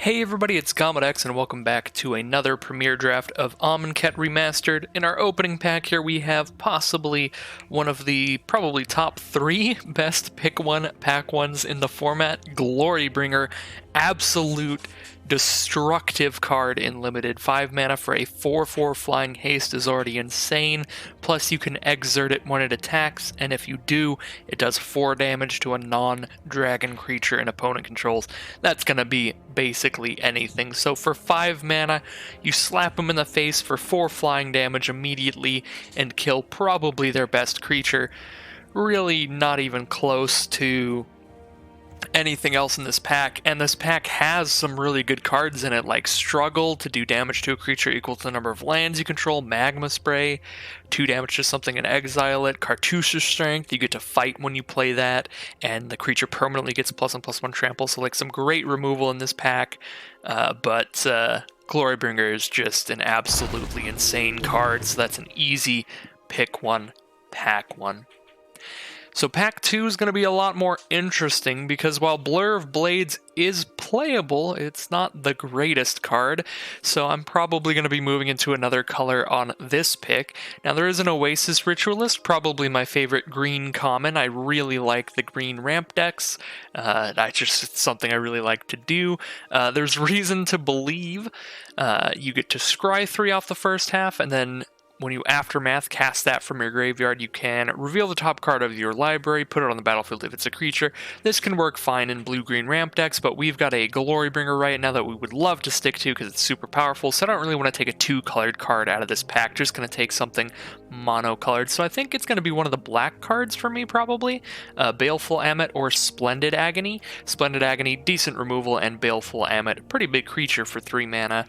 Hey everybody, it's CometX and welcome back to another premiere draft of Amonkhet Remastered. In our opening pack here we have possibly one of the probably top 3 best pick one pack ones in the format, Glorybringer. Absolute destructive card in limited. 5 mana for a 4/4 flying haste is already insane, plus you can exert it when it attacks, and if you do, it does 4 damage to a non-dragon creature an opponent controls. That's gonna be basically anything. So for 5 mana, you slap them in the face for 4 flying damage immediately and kill probably their best creature. Really not even close to anything else in this pack, and this pack has some really good cards in it, like Struggle to do damage to a creature equal to the number of lands you control, Magma Spray, 2 damage to something and exile it, Cartouche Strength, you get to fight when you play that, and the creature permanently gets +1/+1 trample, so like some great removal in this pack, but Glorybringer is just an absolutely insane card, so that's an easy pick one, pack one. So pack 2 is going to be a lot more interesting because while Blur of Blades is playable, it's not the greatest card, so I'm probably going to be moving into another color on this pick. Now there is an Oasis Ritualist, probably my favorite green common. I really like the green ramp decks. It's something I really like to do. There's reason to believe you get to scry 3 off the first half, and then when you Aftermath cast that from your graveyard, you can reveal the top card of your library, put it on the battlefield if it's a creature. This can work fine in blue-green ramp decks, but we've got a Glorybringer right now that we would love to stick to because it's super powerful, so I don't really want to take a 2-colored card out of this pack, just going to take something mono-colored. So I think it's going to be one of the black cards for me, probably. Baleful Ammit or Splendid Agony. Splendid Agony, decent removal, and Baleful Ammit, pretty big creature for 3 mana.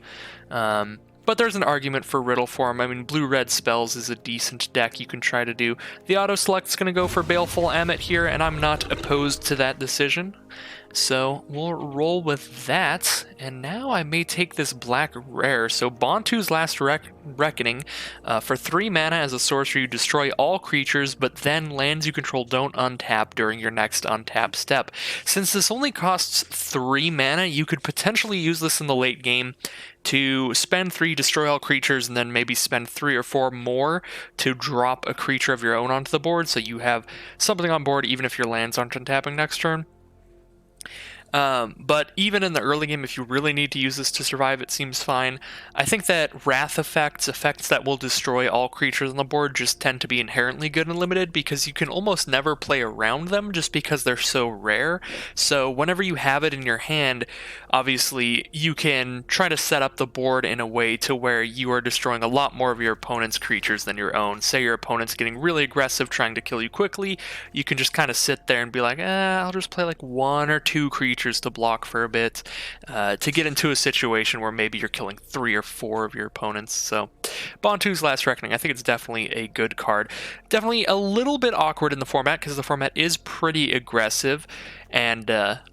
But there's an argument for Riddle Form. I mean, blue-red spells is a decent deck you can try to do. The auto-select's going to go for Baleful Ammit here, and I'm not opposed to that decision. So we'll roll with that, and now I may take this black rare. So Bontu's Last Reckoning, for 3 mana as a sorcerer, you destroy all creatures, but then lands you control don't untap during your next untap step. Since this only costs 3 mana, you could potentially use this in the late game to spend 3, destroy all creatures, and then maybe spend 3 or 4 more to drop a creature of your own onto the board, so you have something on board even if your lands aren't untapping next turn. But even in the early game, if you really need to use this to survive, it seems fine. I think that Wrath effects that will destroy all creatures on the board, just tend to be inherently good and limited because you can almost never play around them just because they're so rare. So whenever you have it in your hand, obviously you can try to set up the board in a way to where you are destroying a lot more of your opponent's creatures than your own. Say your opponent's getting really aggressive trying to kill you quickly, you can just kind of sit there and be like, I'll just play like 1 or 2 creatures to block for a bit, to get into a situation where maybe you're killing 3 or 4 of your opponents. So Bontu's Last Reckoning, I think it's definitely a good card. Definitely a little bit awkward in the format because the format is pretty aggressive, and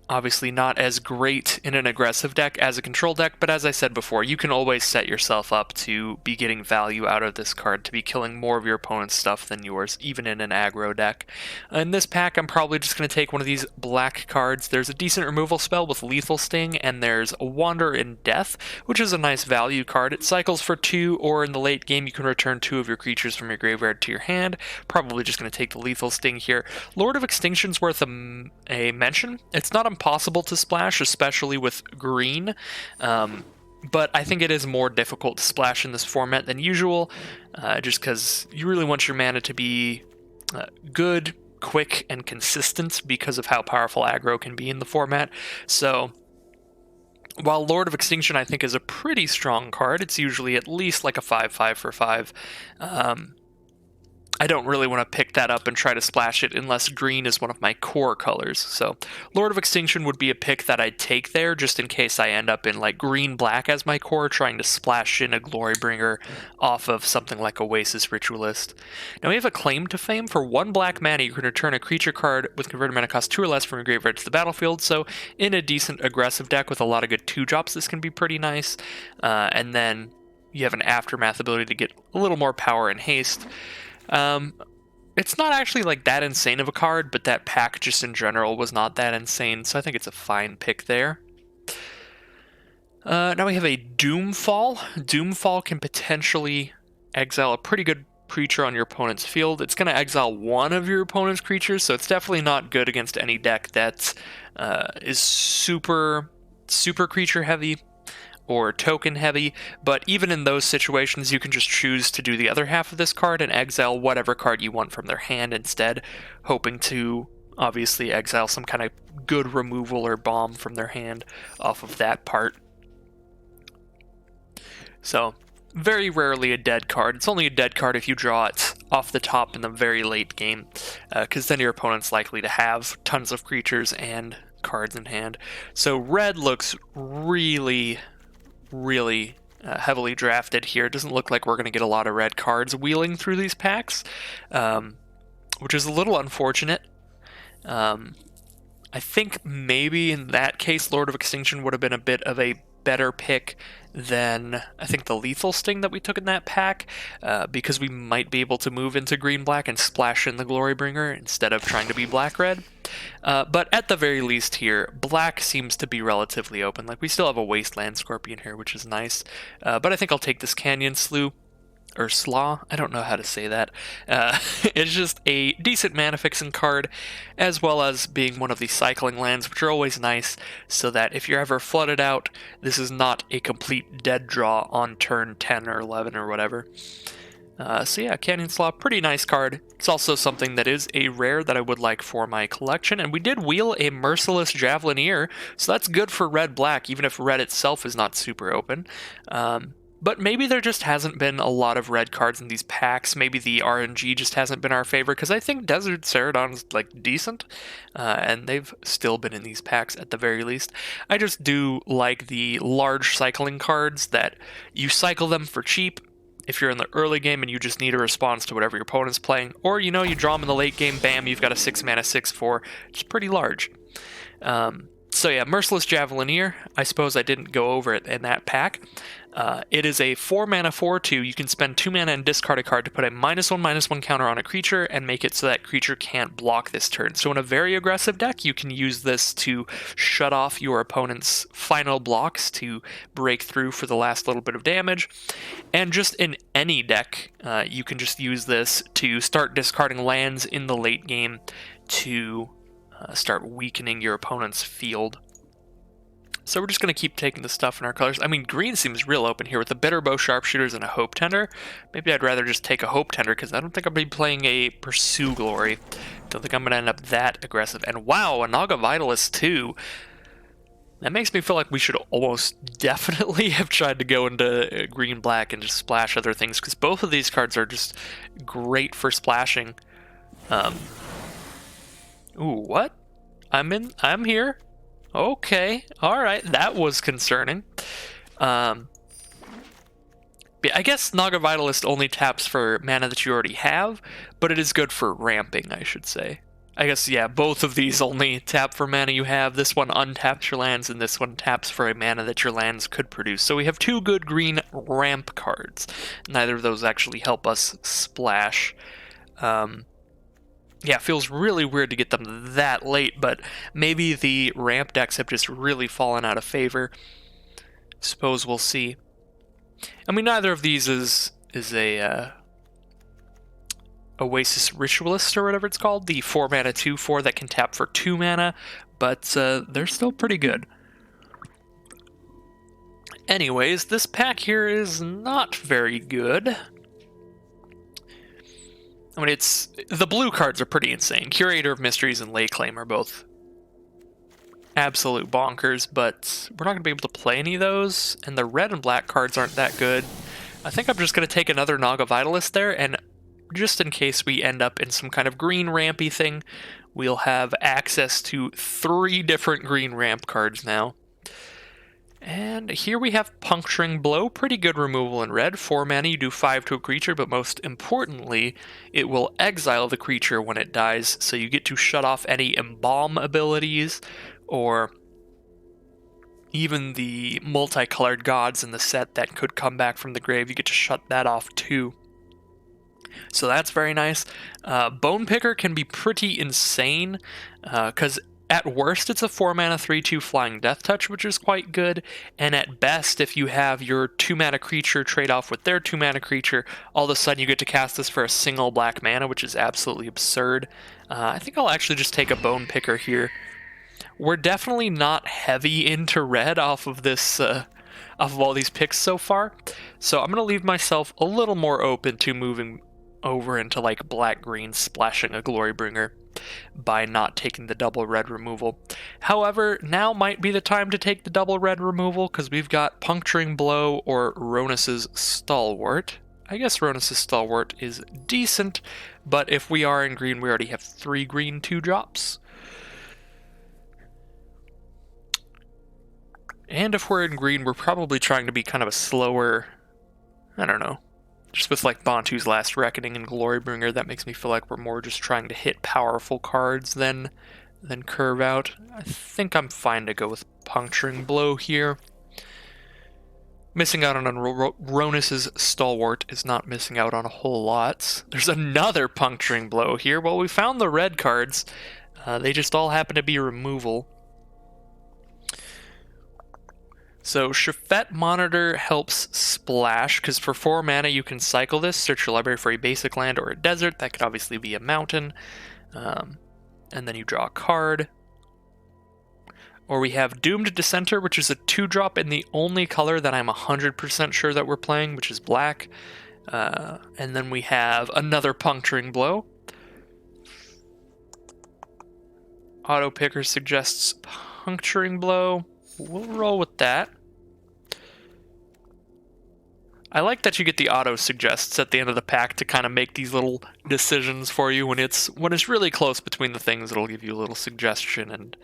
obviously not as great in an aggressive deck as a control deck, but as I said before, you can always set yourself up to be getting value out of this card, to be killing more of your opponent's stuff than yours, even in an aggro deck. In this pack, I'm probably just going to take one of these black cards. There's a decent removal spell with Lethal Sting, and there's a Wander in Death, which is a nice value card. It cycles for 2, or in the late game, you can return 2 of your creatures from your graveyard to your hand. Probably just going to take the Lethal Sting here. Lord of Extinction's worth a mention. It's not impossible to splash, especially with green, but I think it is more difficult to splash in this format than usual, just because you really want your mana to be good, quick, and consistent because of how powerful aggro can be in the format. So while Lord of Extinction I think is a pretty strong card, it's usually at least like a 5/5 for 5. I don't really want to pick that up and try to splash it unless green is one of my core colors. So Lord of Extinction would be a pick that I'd take there just in case I end up in like green-black as my core, trying to splash in a Glorybringer off of something like Oasis Ritualist. Now we have a Claim to Fame. For 1 black mana, you can return a creature card with converted mana cost 2 or less from your graveyard to the battlefield. So in a decent aggressive deck with a lot of good 2-drops, this can be pretty nice. And then you have an Aftermath ability to get a little more power and haste. It's not actually like that insane of a card, but that pack just in general was not that insane, so I think it's a fine pick there. Now we have a Doomfall. Doomfall can potentially exile a pretty good creature on your opponent's field. It's going to exile one of your opponent's creatures, so it's definitely not good against any deck that is super creature heavy or token heavy, but even in those situations you can just choose to do the other half of this card and exile whatever card you want from their hand instead, hoping to obviously exile some kind of good removal or bomb from their hand off of that part. So, very rarely a dead card. It's only a dead card if you draw it off the top in the very late game, because then your opponent's likely to have tons of creatures and cards in hand. So red looks really heavily drafted here. It doesn't look like we're going to get a lot of red cards wheeling through these packs, which is a little unfortunate. I think maybe in that case Lord of Extinction would have been a bit of a better pick than I think the Lethal Sting that we took in that pack, because we might be able to move into green-black and splash in the Glorybringer instead of trying to be black-red. But at the very least here, black seems to be relatively open. Like, we still have a Wasteland Scorpion here, which is nice. But I think I'll take this Canyon Slough. Or Slaw, I don't know how to say that. It's just a decent mana fixing card, as well as being one of the cycling lands, which are always nice, so that if you're ever flooded out, this is not a complete dead draw on turn 10 or 11 or whatever. So yeah, Canyon Slaw, pretty nice card. It's also something that is a rare that I would like for my collection, and we did wheel a Merciless Javelineer, so that's good for red-black, even if red itself is not super open. But maybe there just hasn't been a lot of red cards in these packs. Maybe the RNG just hasn't been our favorite, because I think Desert Ceradon's like decent, and they've still been in these packs at the very least. I just do like the large cycling cards that you cycle them for cheap if you're in the early game and you just need a response to whatever your opponent's playing, or you draw them in the late game, bam, you've got a 6 mana 6/4. It's pretty large. So yeah, Merciless Javelineer, I suppose I didn't go over it in that pack. It is a 4 mana 4/2. You can spend 2 mana and discard a card to put a -1/-1 counter on a creature and make it so that creature can't block this turn. So in a very aggressive deck, you can use this to shut off your opponent's final blocks to break through for the last little bit of damage. And just in any deck, you can just use this to start discarding lands in the late game to start weakening your opponent's field. So we're just going to keep taking the stuff in our colors. I mean, green seems real open here with the Bitterbow Sharpshooters and a Hope Tender. Maybe I'd rather just take a Hope Tender, because I don't think I'll be playing a Pursue Glory. Don't think I'm going to end up that aggressive. And wow, a Naga Vitalist too. That makes me feel like we should almost definitely have tried to go into green-black and just splash other things, because both of these cards are just great for splashing. Ooh, what? I'm here. Okay, alright, that was concerning. I guess Naga Vitalist only taps for mana that you already have, but it is good for ramping, I should say. I guess, yeah, both of these only tap for mana you have. This one untaps your lands, and this one taps for a mana that your lands could produce. So we have two good green ramp cards. Neither of those actually help us splash. Yeah, it feels really weird to get them that late, but maybe the ramp decks have just really fallen out of favor. Suppose we'll see. I mean, neither of these is a Oasis Ritualist or whatever it's called, the 4 mana 2/4 that can tap for 2 mana, but they're still pretty good. Anyways, this pack here is not very good. I mean, the blue cards are pretty insane. Curator of Mysteries and Lay Claim are both absolute bonkers, but we're not going to be able to play any of those, and the red and black cards aren't that good. I think I'm just going to take another Naga Vitalist there, and just in case we end up in some kind of green rampy thing, we'll have access to 3 different green ramp cards now. And here we have Puncturing Blow, pretty good removal in red. 4 mana, you do 5 to a creature, but most importantly, it will exile the creature when it dies, so you get to shut off any Embalm abilities, or even the multicolored gods in the set that could come back from the grave. You get to shut that off too. So that's very nice. Bone Picker can be pretty insane, because At worst, it's a 4 mana 3/2 Flying Death Touch, which is quite good. And at best, if you have your 2 mana creature trade off with their 2 mana creature, all of a sudden you get to cast this for a single black mana, which is absolutely absurd. I think I'll actually just take a Bone Picker here. We're definitely not heavy into red off of this, off of all these picks so far. So I'm going to leave myself a little more open to moving over into like black-green, splashing a Glorybringer by not taking the double red removal. However, now might be the time to take the double red removal because we've got Puncturing Blow or Ronus's Stalwart. I guess Ronus's Stalwart is decent, but if we are in green, we already have 3 green 2-drops. And if we're in green, we're probably trying to be kind of a slower, I don't know, just with like Bantu's Last Reckoning and Glorybringer, that makes me feel like we're more just trying to hit powerful cards than curve out. I think I'm fine to go with Puncturing Blow here. Missing out on Ronus's Stalwart is not missing out on a whole lot. There's another Puncturing Blow here. Well, we found the red cards. They just all happen to be removal. So Shafet Monitor helps splash, because for 4 mana you can cycle this, search your library for a basic land or a desert. That could obviously be a mountain. And then you draw a card. Or we have Doomed Dissenter, which is a 2-drop in the only color that I'm 100% sure that we're playing, which is black. And then we have another Puncturing Blow. Auto Picker suggests Puncturing Blow. We'll roll with that. I like that you get the auto suggests at the end of the pack to kind of make these little decisions for you when it's really close between the things. It'll give you a little suggestion, and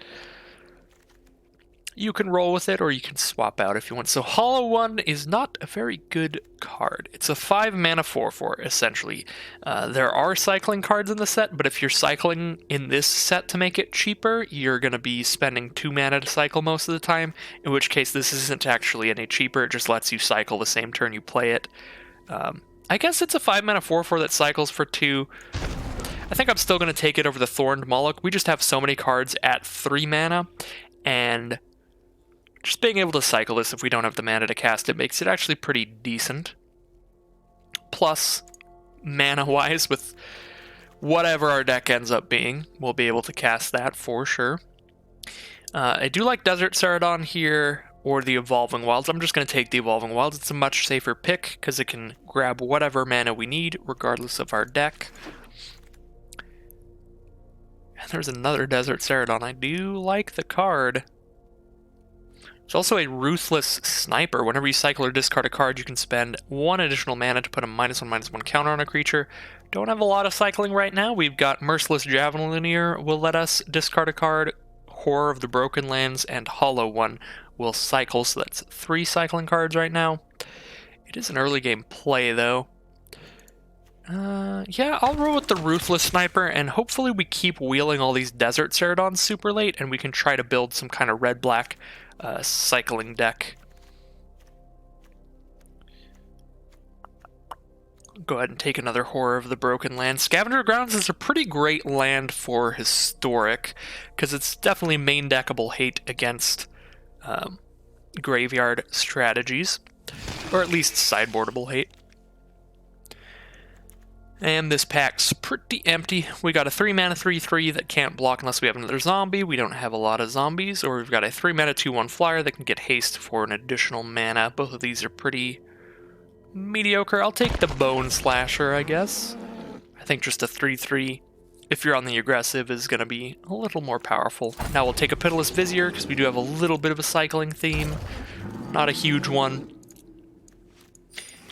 you can roll with it or you can swap out if you want. So Hollow One is not a very good card. It's a 5 mana 4/4 essentially. There are cycling cards in the set, but if you're cycling in this set to make it cheaper, you're going to be spending 2 mana to cycle most of the time, in which case this isn't actually any cheaper. It just lets you cycle the same turn you play it. I guess it's a 5 mana 4/4 that cycles for 2. I think I'm still going to take it over the Thorned Moloch. We just have so many cards at 3 mana, and just being able to cycle this if we don't have the mana to cast it makes it actually pretty decent. Plus, mana-wise, with whatever our deck ends up being, we'll be able to cast that for sure. I do like Desert Ceradon here, or the Evolving Wilds. I'm just going to take the Evolving Wilds. It's a much safer pick, because it can grab whatever mana we need, regardless of our deck. And there's another Desert Ceradon. I do like the card. There's also a Ruthless Sniper. Whenever you cycle or discard a card, you can spend 1 additional mana to put a -1/-1 counter on a creature. Don't have a lot of cycling right now. We've got Merciless Javelineer will let us discard a card. Horror of the Broken Lands and Hollow One will cycle, so that's 3 cycling cards right now. It is an early game play, though. Yeah, I'll roll with the Ruthless Sniper, and hopefully we keep wheeling all these Desert Ceradons super late, and we can try to build some kind of red-black cycling deck. Go ahead and take another Horror of the Broken Land. Scavenger Grounds is a pretty great land for Historic, because it's definitely main deckable hate against graveyard strategies, or at least sideboardable hate. And this pack's pretty empty. We got a 3 mana 3/3 that can't block unless we have another zombie. We don't have a lot of zombies. Or we've got a 3 mana 2/1 flyer that can get haste for an additional mana. Both of these are pretty mediocre. I'll take the Bone Slasher, I guess. I think just a 3/3, if you're on the aggressive, is going to be a little more powerful. Now we'll take a Pitiless Vizier, because we do have a little bit of a cycling theme. Not a huge one.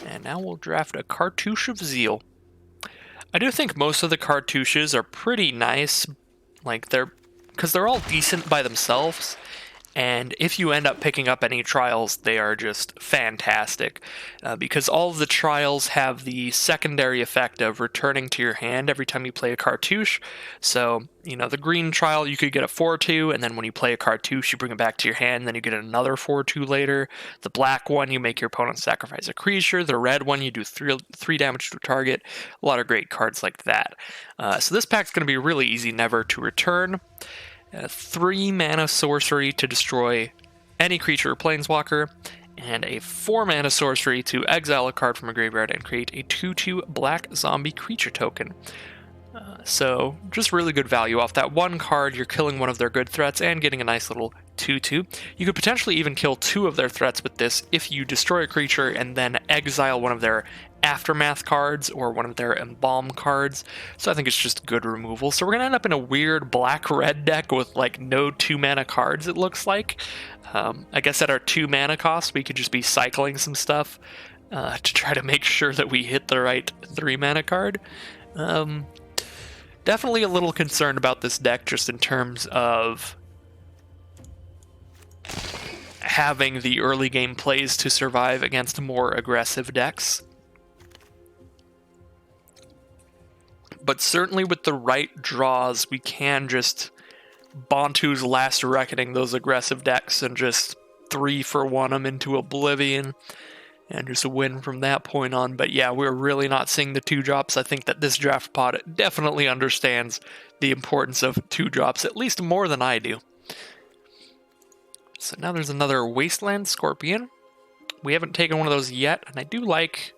And now we'll draft a Cartouche of Zeal. I do think most of the cartouches are pretty nice, like because they're all decent by themselves, and if you end up picking up any trials, they are just fantastic, because all of the trials have the secondary effect of returning to your hand every time you play a cartouche. So, you know, the green trial, you could get a 4/2, and then when you play a cartouche, you bring it back to your hand, then you get another 4/2 later. The black one, you make your opponent sacrifice a creature. The red one, you do 3 damage to a target. A lot of great cards like that. So this pack's going to be really easy never to return. A 3 mana sorcery to destroy any creature or planeswalker, and a 4 mana sorcery to exile a card from a graveyard and create a 2/2 black zombie creature token. So just really good value off that one card. You're killing one of their good threats and getting a nice little 2/2. You could potentially even kill 2 of their threats with this if you destroy a creature and then exile one of their Aftermath cards or one of their Embalm cards. So I think it's just good removal. So we're going to end up in a weird black-red deck with like no 2 mana cards, it looks like. I guess at our 2 mana cost, we could just be cycling some stuff to try to make sure that we hit the right 3 mana card. Definitely a little concerned about this deck just in terms of having the early game plays to survive against more aggressive decks. But certainly with the right draws, we can just Bantu's Last Reckoning those aggressive decks and just 3-for-1 them into oblivion and just win from that point on. But yeah, we're really not seeing the 2-drops. I think that this draft pod definitely understands the importance of 2-drops, at least more than I do. So now there's another Wasteland Scorpion. We haven't taken one of those yet, and I do like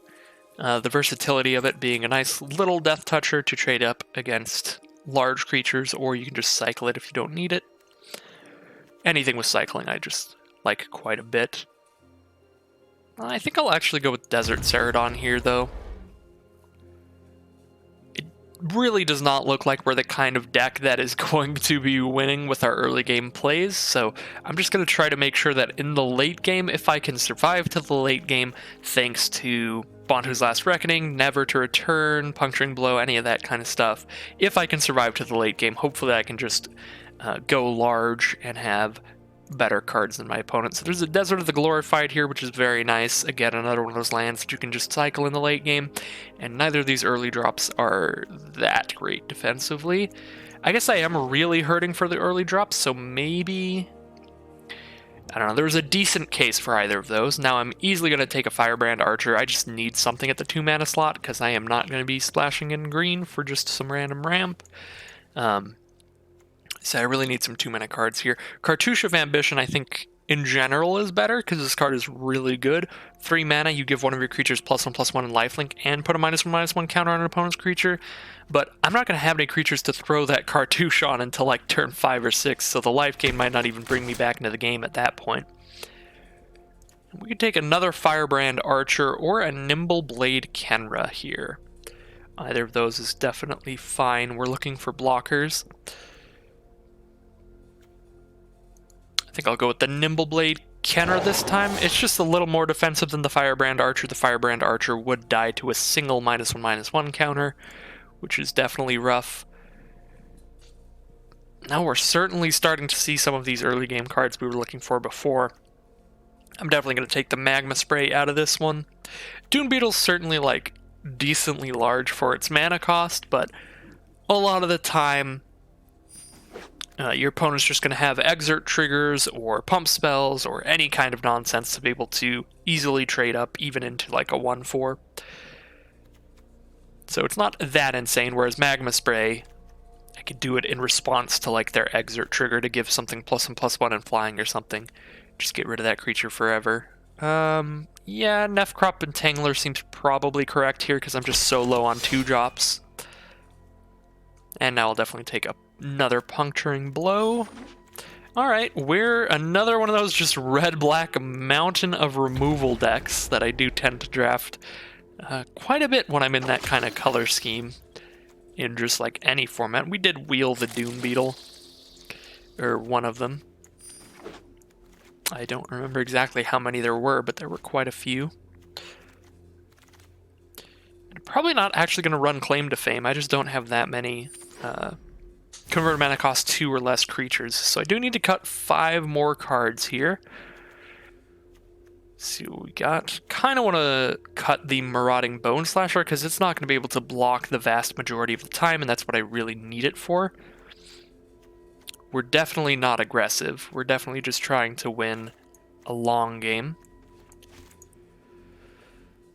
the versatility of it being a nice little Death Toucher to trade up against large creatures, or you can just cycle it if you don't need it. Anything with cycling I just like quite a bit. I think I'll actually go with Desert Ceradon here, though. It really does not look like we're the kind of deck that is going to be winning with our early game plays, so I'm just going to try to make sure that in the late game, if I can survive to the late game, thanks to Bantu's Last Reckoning, Never to Return, Puncturing Blow, any of that kind of stuff, if I can survive to the late game, hopefully I can just go large and have better cards than my opponent. So there's a Desert of the Glorified here, which is very nice. Again, another one of those lands that you can just cycle in the late game, and neither of these early drops are that great defensively. I guess I am really hurting for the early drops, so maybe... I don't know, there was a decent case for either of those. Now I'm easily going to take a Firebrand Archer. I just need something at the 2 mana slot, because I am not going to be splashing in green for just some random ramp. So I really need some 2 mana cards here. Cartouche of Ambition, I think, in general is better, because this card is really good. 3 mana, you give one of your creatures +1/+1 in lifelink, and put a -1/-1 counter on an opponent's creature. But I'm not going to have any creatures to throw that Cartouche on until like turn 5 or 6, so the life gain might not even bring me back into the game at that point. We could take another Firebrand Archer or a Nimble Blade Kenra here. Either of those is definitely fine. We're looking for blockers. I think I'll go with the Nimble Blade Kenra this time. It's just a little more defensive than the Firebrand Archer. The Firebrand Archer would die to a single -1/-1 counter, which is definitely rough. Now we're certainly starting to see some of these early game cards we were looking for before. I'm definitely going to take the Magma Spray out of this one. Dune Beetle's certainly like decently large for its mana cost, but a lot of the time your opponent's just going to have exert triggers or pump spells or any kind of nonsense to be able to easily trade up even into like a 1/4. So it's not that insane, whereas Magma Spray, I could do it in response to like their exert trigger to give something +1/+1 and flying or something. Just get rid of that creature forever. Yeah, Nefcrop Entangler seems probably correct here because I'm just so low on 2-drops. And now I'll definitely take another Puncturing Blow. Alright, we're another one of those just red-black mountain of removal decks that I do tend to draft quite a bit when I'm in that kind of color scheme in just like any format. We did wheel the Dune Beetle, or one of them. I don't remember exactly how many there were, but there were quite a few. I'm probably not actually going to run Claim to Fame. I just don't have that many converted mana cost 2 or less creatures. So I do need to cut 5 more cards here. Let's see what we got. Kind of want to cut the Marauding Bone Slasher because it's not going to be able to block the vast majority of the time, and that's what I really need it for. We're definitely not aggressive. We're definitely just trying to win a long game.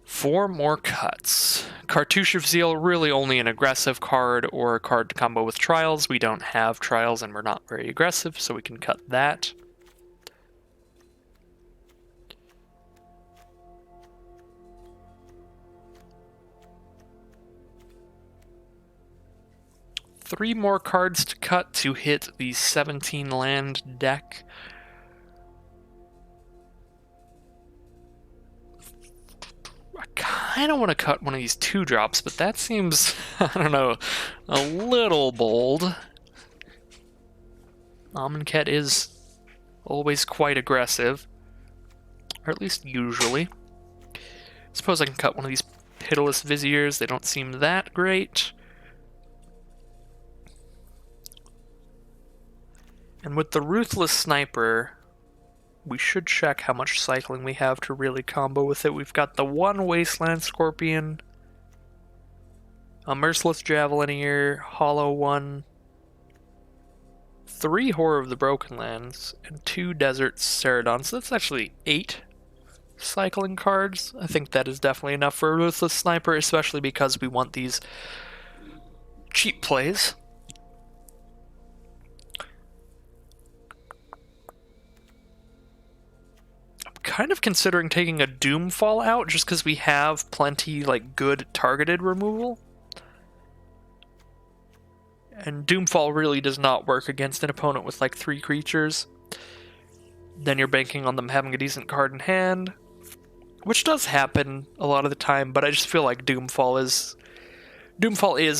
4 more cuts. Cartouche of Zeal, really only an aggressive card or a card to combo with Trials. We don't have Trials and we're not very aggressive, so we can cut that. Three more cards to cut to hit the 17 land deck. I kind of want to cut one of these 2-drops, but that seems, I don't know, a little bold. Amonkhet is always quite aggressive, or at least usually. Suppose I can cut one of these Pitiless Viziers. They don't seem that great. And with the Ruthless Sniper, we should check how much cycling we have to really combo with it. We've got the 1 Wasteland Scorpion, a Merciless Javelineer, Hollow 1, 3 Horror of the Broken Lands, and 2 Desert Ceradon. So that's actually 8 cycling cards. I think that is definitely enough for a Ruthless Sniper, especially because we want these cheap plays. Kind of considering taking a Doomfall out just because we have plenty like good targeted removal. And Doomfall really does not work against an opponent with like 3 creatures. Then you're banking on them having a decent card in hand, which does happen a lot of the time, but I just feel like Doomfall is,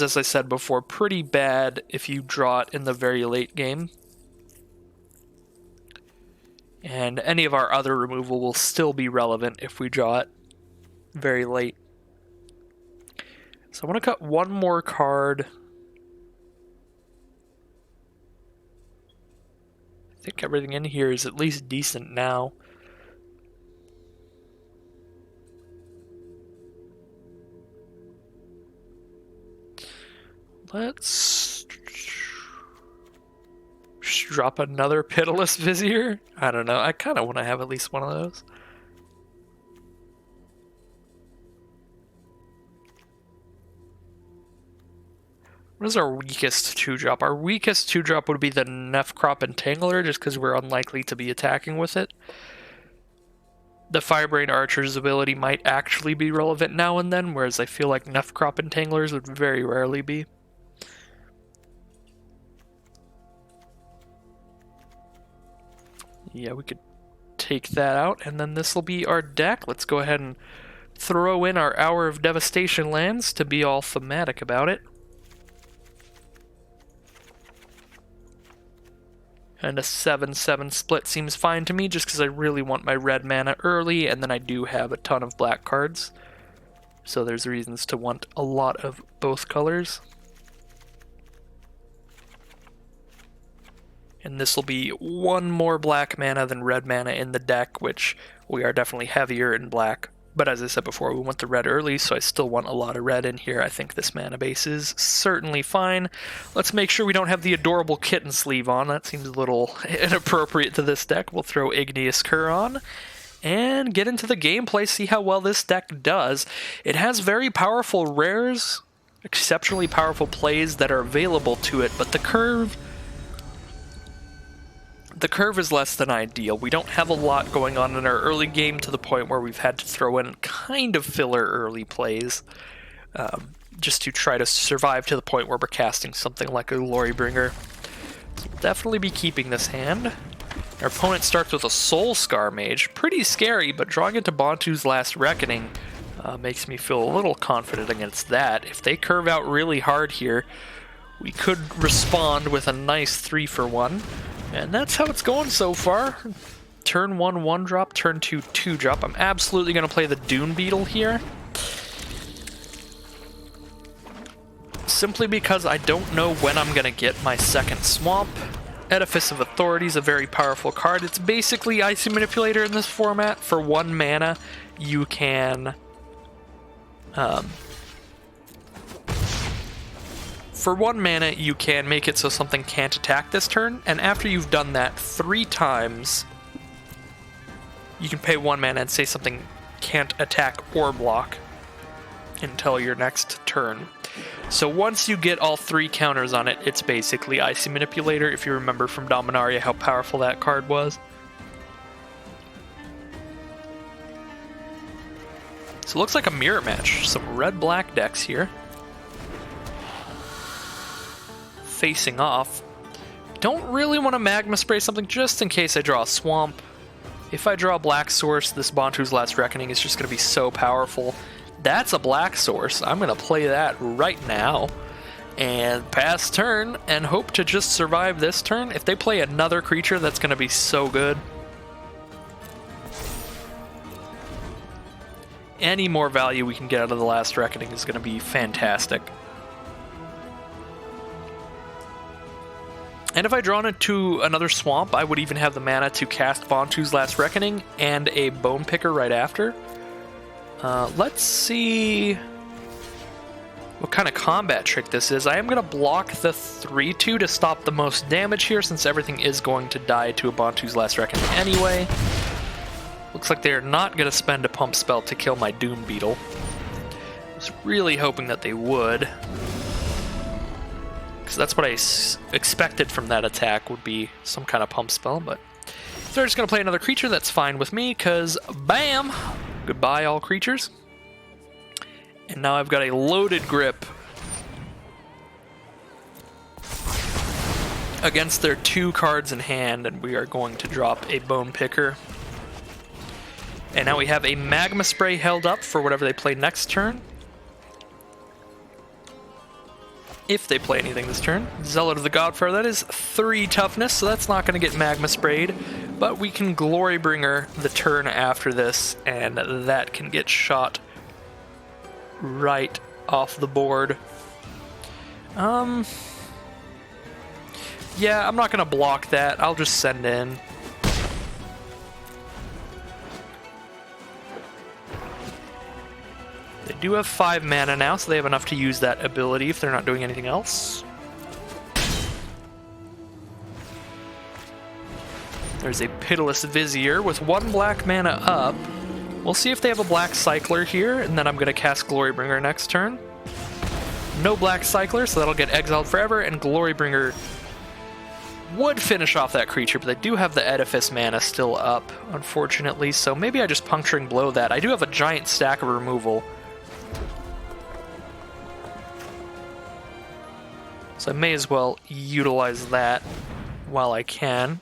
as I said before, pretty bad if you draw it in the very late game. And any of our other removal will still be relevant if we draw it very late. So I want to cut one more card. I think everything in here is at least decent now. Let's drop another Pitiless Vizier. I don't know. I kind of want to have at least one of those. What is our weakest 2-drop? Our weakest 2-drop would be the Nefkrop Entangler, just because we're unlikely to be attacking with it. The Firebrain Archer's ability might actually be relevant now and then, whereas I feel like Nefkrop Entanglers would very rarely be. Yeah, we could take that out, and then this will be our deck. Let's go ahead and throw in our Hour of Devastation lands to be all thematic about it. And a 7/7 split seems fine to me, just because I really want my red mana early, and then I do have a ton of black cards. So there's reasons to want a lot of both colors. And this will be 1 more black mana than red mana in the deck, which we are definitely heavier in black. But as I said before, we want the red early, so I still want a lot of red in here. I think this mana base is certainly fine. Let's make sure we don't have the adorable kitten sleeve on. That seems a little inappropriate to this deck. We'll throw Igneous Cur on and get into the gameplay, see how well this deck does. It has very powerful rares, exceptionally powerful plays that are available to it, but the curve is less than ideal. We don't have a lot going on in our early game to the point where we've had to throw in kind of filler early plays just to try to survive to the point where we're casting something like a Glorybringer. So we'll definitely be keeping this hand. Our opponent starts with a Soul Scar Mage. Pretty scary, but drawing into Bantu's Last Reckoning makes me feel a little confident against that. If they curve out really hard here, we could respond with a nice 3-for-1. And that's how it's going so far. Turn 1, 1-drop, turn 2, 2-drop. I'm absolutely going to play the Dune Beetle here. Simply because I don't know when I'm going to get my second swamp. Edifice of Authority is a very powerful card. It's basically Icy Manipulator in this format. For 1 mana, you can... For 1 mana, you can make it so something can't attack this turn, and after you've done that 3 times, you can pay 1 mana and say something can't attack or block. until your next turn. So once you get all 3 counters on it, it's basically Icy Manipulator, if you remember from Dominaria how powerful that card was. So it looks like a mirror match. Some red-black decks here. Facing off. Don't really want to Magma Spray something just in case I draw a Swamp. If I draw a Black Source, this Bantu's Last Reckoning is just going to be so powerful. That's a Black Source. I'm going to play that right now. And pass turn and hope to just survive this turn. If they play another creature, that's going to be so good. Any more value we can get out of the Last Reckoning is going to be fantastic. And if I draw into another Swamp, I would even have the mana to cast Bantu's Last Reckoning and a Bone Picker right after. Let's see what kind of combat trick this is. I am going to block the 3/2 to stop the most damage here, since everything is going to die to a Bantu's Last Reckoning anyway. Looks like they're not going to spend a pump spell to kill my Doom Beetle. I was really hoping that they would, because that's what I expected from that attack, would be some kind of pump spell, but if they're just going to play another creature, that's fine with me, because bam! Goodbye, all creatures. And now I've got a loaded grip against their 2 cards in hand, and we are going to drop a Bone Picker. And now we have a Magma Spray held up for whatever they play next turn. If they play anything this turn. Zealot of the Godfire, that is 3 toughness, so that's not going to get Magma Sprayed. But we can Glorybringer the turn after this, and that can get shot right off the board. Yeah, I'm not going to block that. I'll just send in. They do have 5 mana now, so they have enough to use that ability if they're not doing anything else. There's a Pitiless Vizier with 1 black mana up. We'll see if they have a Black Cycler here, and then I'm going to cast Glorybringer next turn. No Black Cycler, so that'll get exiled forever, and Glorybringer would finish off that creature, but they do have the Edifice mana still up, unfortunately, so maybe I just Puncturing Blow that. I do have a giant stack of removal, so I may as well utilize that while I can.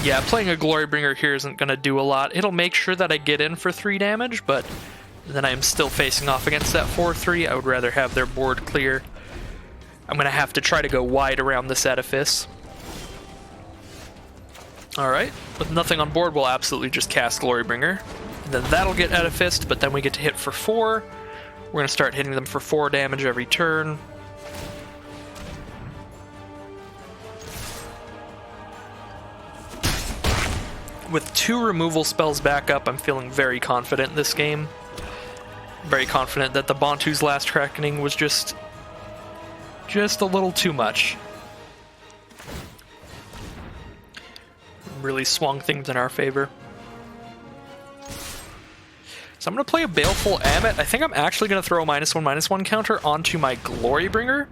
Yeah, playing a Glorybringer here isn't going to do a lot. It'll make sure that I get in for 3 damage, but then I'm still facing off against that 4/3. I would rather have their board clear. I'm going to have to try to go wide around this Edifice. Alright, with nothing on board, we'll absolutely just cast Glorybringer. And then that'll get Edificed, but then we get to hit for 4. We're going to start hitting them for 4 damage every turn. With 2 removal spells back up, I'm feeling very confident in this game. Very confident that the Bantu's Last Reckoning was just a little too much. Really swung things in our favor. So I'm going to play a Baleful Ammit. I think I'm actually going to throw a -1/-1 counter onto my Glorybringer,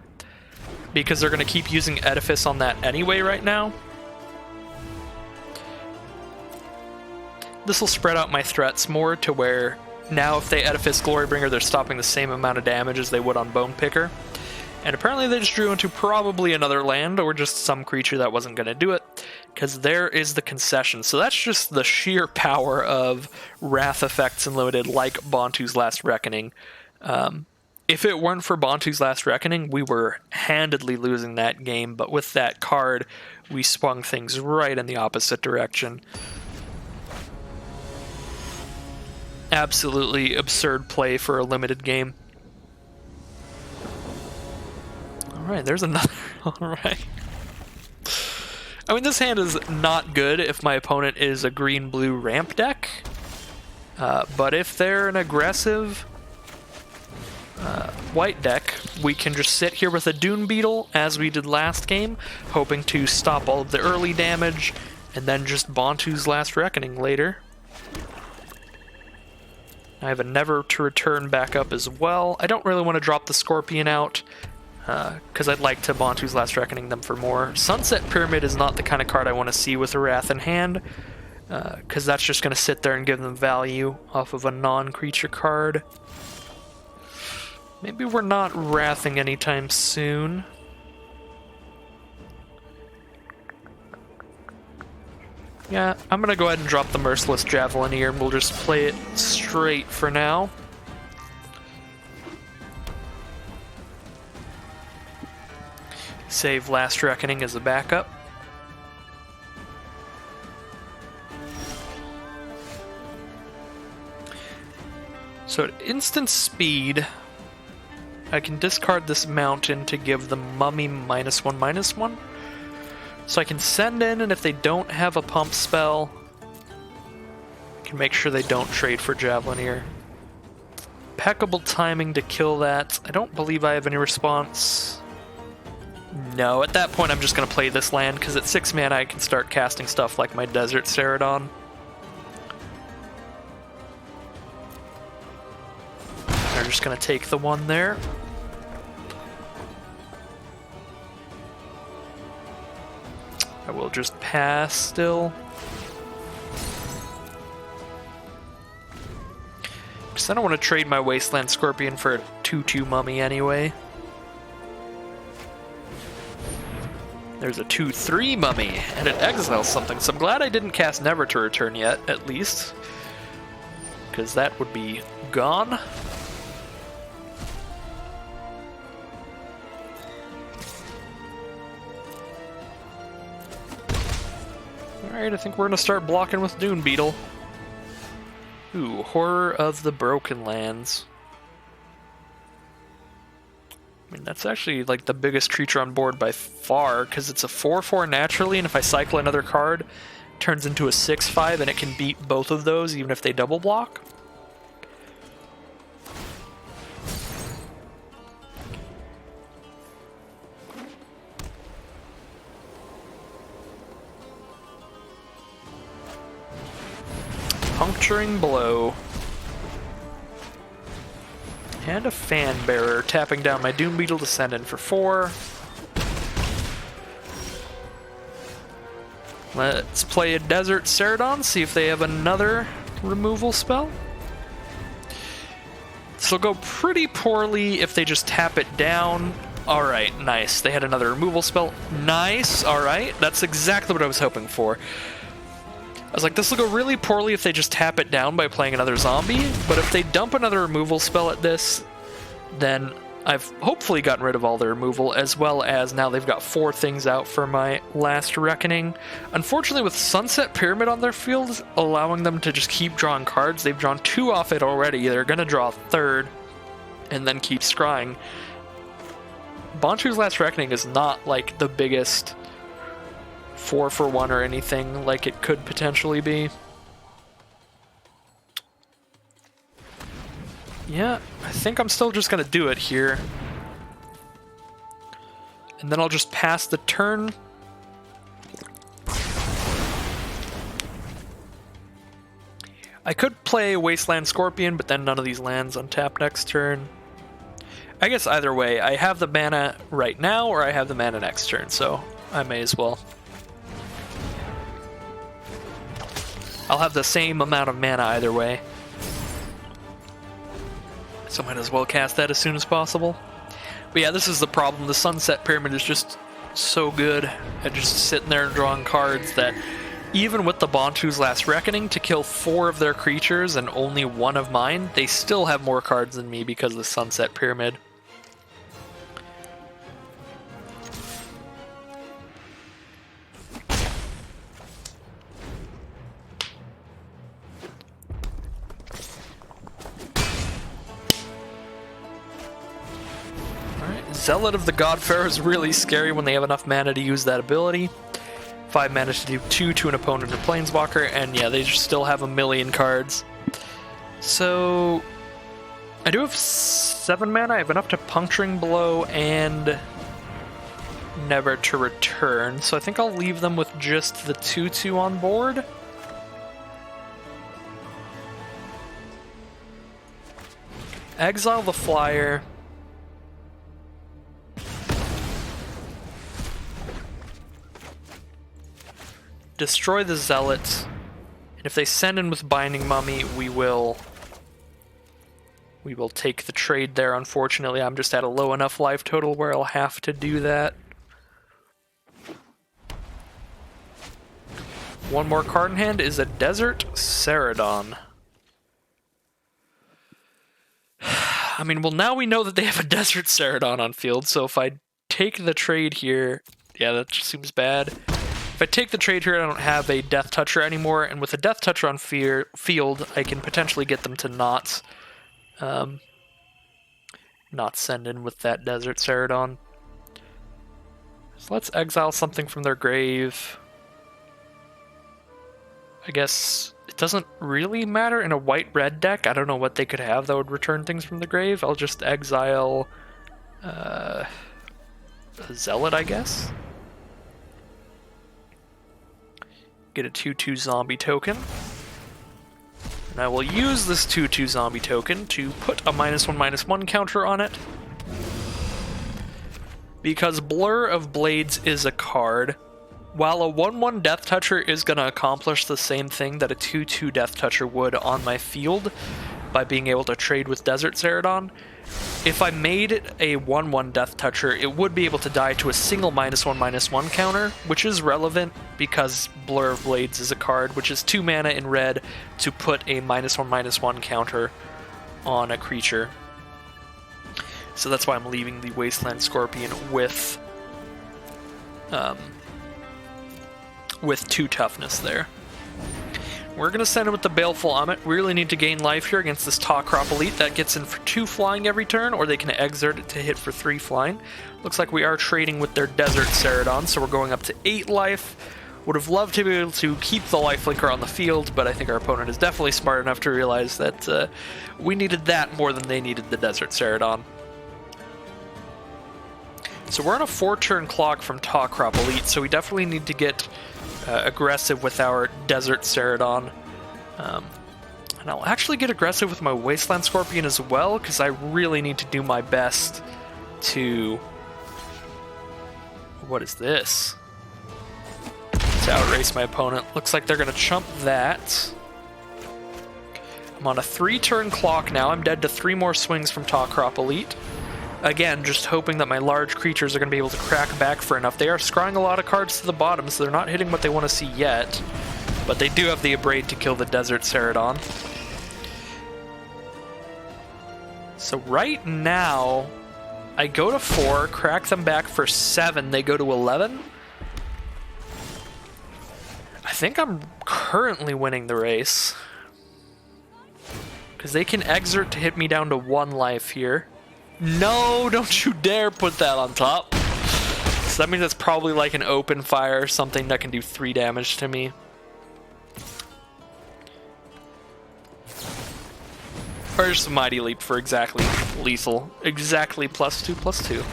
because they're going to keep using Edifice on that anyway right now. This will spread out my threats more to where now if they Edifice Glorybringer, they're stopping the same amount of damage as they would on Bone Picker. And apparently they just drew into probably another land or just some creature that wasn't going to do it, because there is the concession. So that's just the sheer power of Wrath effects in Limited, like Bantu's Last Reckoning. If it weren't for Bantu's Last Reckoning, we were handedly losing that game, but with that card, we swung things right in the opposite direction. Absolutely absurd play for a Limited game. Alright, there's another. Alright. I mean, this hand is not good if my opponent is a green-blue ramp deck. But if they're an aggressive white deck, we can just sit here with a Doom Beetle, as we did last game, hoping to stop all of the early damage, and then just Bantu's Last Reckoning later. I have a Never to Return backup as well. I don't really want to drop the Scorpion out, because I'd like to Bantu's Last Reckoning them for more. Sunset Pyramid is not the kind of card I want to see with a Wrath in hand, because that's just going to sit there and give them value off of a non-creature card. Maybe we're not Wrathing anytime soon. Yeah, I'm gonna go ahead and drop the Merciless Javelin here, and we'll just play it straight for now. Save Last Reckoning as a backup. So at instant speed, I can discard this mountain to give the Mummy -1/-1. So I can send in, and if they don't have a pump spell, I can make sure they don't trade for Javelin here. Impeccable timing to kill that. I don't believe I have any response. No, at that point I'm just going to play this land, because at 6 mana I can start casting stuff like my Desert Ceradon. They're just going to take the one there. I will just pass still. Because I don't want to trade my Wasteland Scorpion for a 2/2 Mummy anyway. There's a 2/3 Mummy, and it exiles something, so I'm glad I didn't cast Never to Return yet, at least. Because that would be gone. Alright, I think we're going to start blocking with Dune Beetle. Ooh, Horror of the Broken Lands. I mean, that's actually like the biggest creature on board by far, because it's a 4/4 naturally, and if I cycle another card, it turns into a 6/5, and it can beat both of those even if they double block. Puncturing Blow. And a Fan Bearer, tapping down my Doom Beetle to send in for 4. Let's play a Desert Ceradon, see if they have another removal spell. This will go pretty poorly if they just tap it down. Alright, nice. They had another removal spell. Nice, alright. That's exactly what I was hoping for. I was like, this will go really poorly if they just tap it down by playing another zombie, but if they dump another removal spell at this, then I've hopefully gotten rid of all their removal, as well as now they've got 4 things out for my Last Reckoning. Unfortunately, with Sunset Pyramid on their field, allowing them to just keep drawing cards, they've drawn 2 off it already. They're going to draw a 3rd, and then keep scrying. Bantu's Last Reckoning is not like the biggest 4-for-1 or anything like it could potentially be. Yeah, I think I'm still just gonna do it here. And then I'll just pass the turn. I could play Wasteland Scorpion, but then none of these lands untap next turn. I guess either way, I have the mana right now, or I have the mana next turn, so I may as well. I'll have the same amount of mana either way. So might as well cast that as soon as possible. But yeah, this is the problem. The Sunset Pyramid is just so good at just sitting there and drawing cards that even with the Bantu's Last Reckoning to kill 4 of their creatures and only 1 of mine, they still have more cards than me because of the Sunset Pyramid. Zealot of the God Pharaoh is really scary when they have enough mana to use that ability. 5 mana to do 2 to an opponent or Planeswalker, and yeah, they just still have a million cards. So I do have 7 mana. I have enough to Puncturing Blow and Never to Return, so I think I'll leave them with just the 2/2 on board. exile the flyer. Destroy the zealots. And if they send in with Binding Mummy, we will take the trade there. Unfortunately, I'm just at a low enough life total where I'll have to do that. One more card in hand is a Desert Celadon. I mean, well, now we know that they have a Desert Celadon on field, so if I take the trade here... Yeah, that just seems bad. If I take the trade here, I don't have a Death Toucher anymore, and with a Death Toucher on field, I can potentially get them to not send in with that Desert Celadon. So let's exile something from their grave. I guess it doesn't really matter in a white-red deck. I don't know what they could have that would return things from the grave. I'll just exile a Zealot, I guess. Get a 2/2 zombie token. And I will use this 2/2 zombie token to put a -1/-1 counter on it. Because Blur of Blades is a card, while a 1/1 Death Toucher is going to accomplish the same thing that a 2/2 Death Toucher would on my field by being able to trade with Desert Celadon, if I made it a 1/1 Death Toucher, it would be able to die to a single -1/-1 counter, which is relevant because Blur of Blades is a card which is 2 mana in red to put a -1/-1 counter on a creature. So that's why I'm leaving the Wasteland Scorpion with 2 toughness there. We're going to send him with the Baleful Amonkhet. We really need to gain life here against this Tawkrop Elite. That gets in for 2 flying every turn, or they can exert it to hit for 3 flying. Looks like we are trading with their Desert Celadon, so we're going up to 8 life. Would have loved to be able to keep the lifelinker on the field, but I think our opponent is definitely smart enough to realize that we needed that more than they needed the Desert Celadon. So we're on a 4-turn clock from Tawkrop Elite, so we definitely need to get aggressive with our Desert Celadon. And I'll actually get aggressive with my Wasteland Scorpion as well, because I really need to do my best to... What is this? To outrace my opponent. Looks like they're going to chump that. I'm on a 3-turn clock now. I'm dead to 3 more swings from Tawkrop Elite. Again, just hoping that my large creatures are going to be able to crack back for enough. They are scrying a lot of cards to the bottom, so they're not hitting what they want to see yet. But they do have the Abrade to kill the Desert Celadon. So right now, I go to 4, crack them back for 7, they go to 11. I think I'm currently winning the race. Because they can exert to hit me down to 1 life here. No, don't you dare put that on top. So that means it's probably like an open fire or something that can do 3 damage to me. Or just a Mighty Leap for exactly lethal. Exactly +2/+2.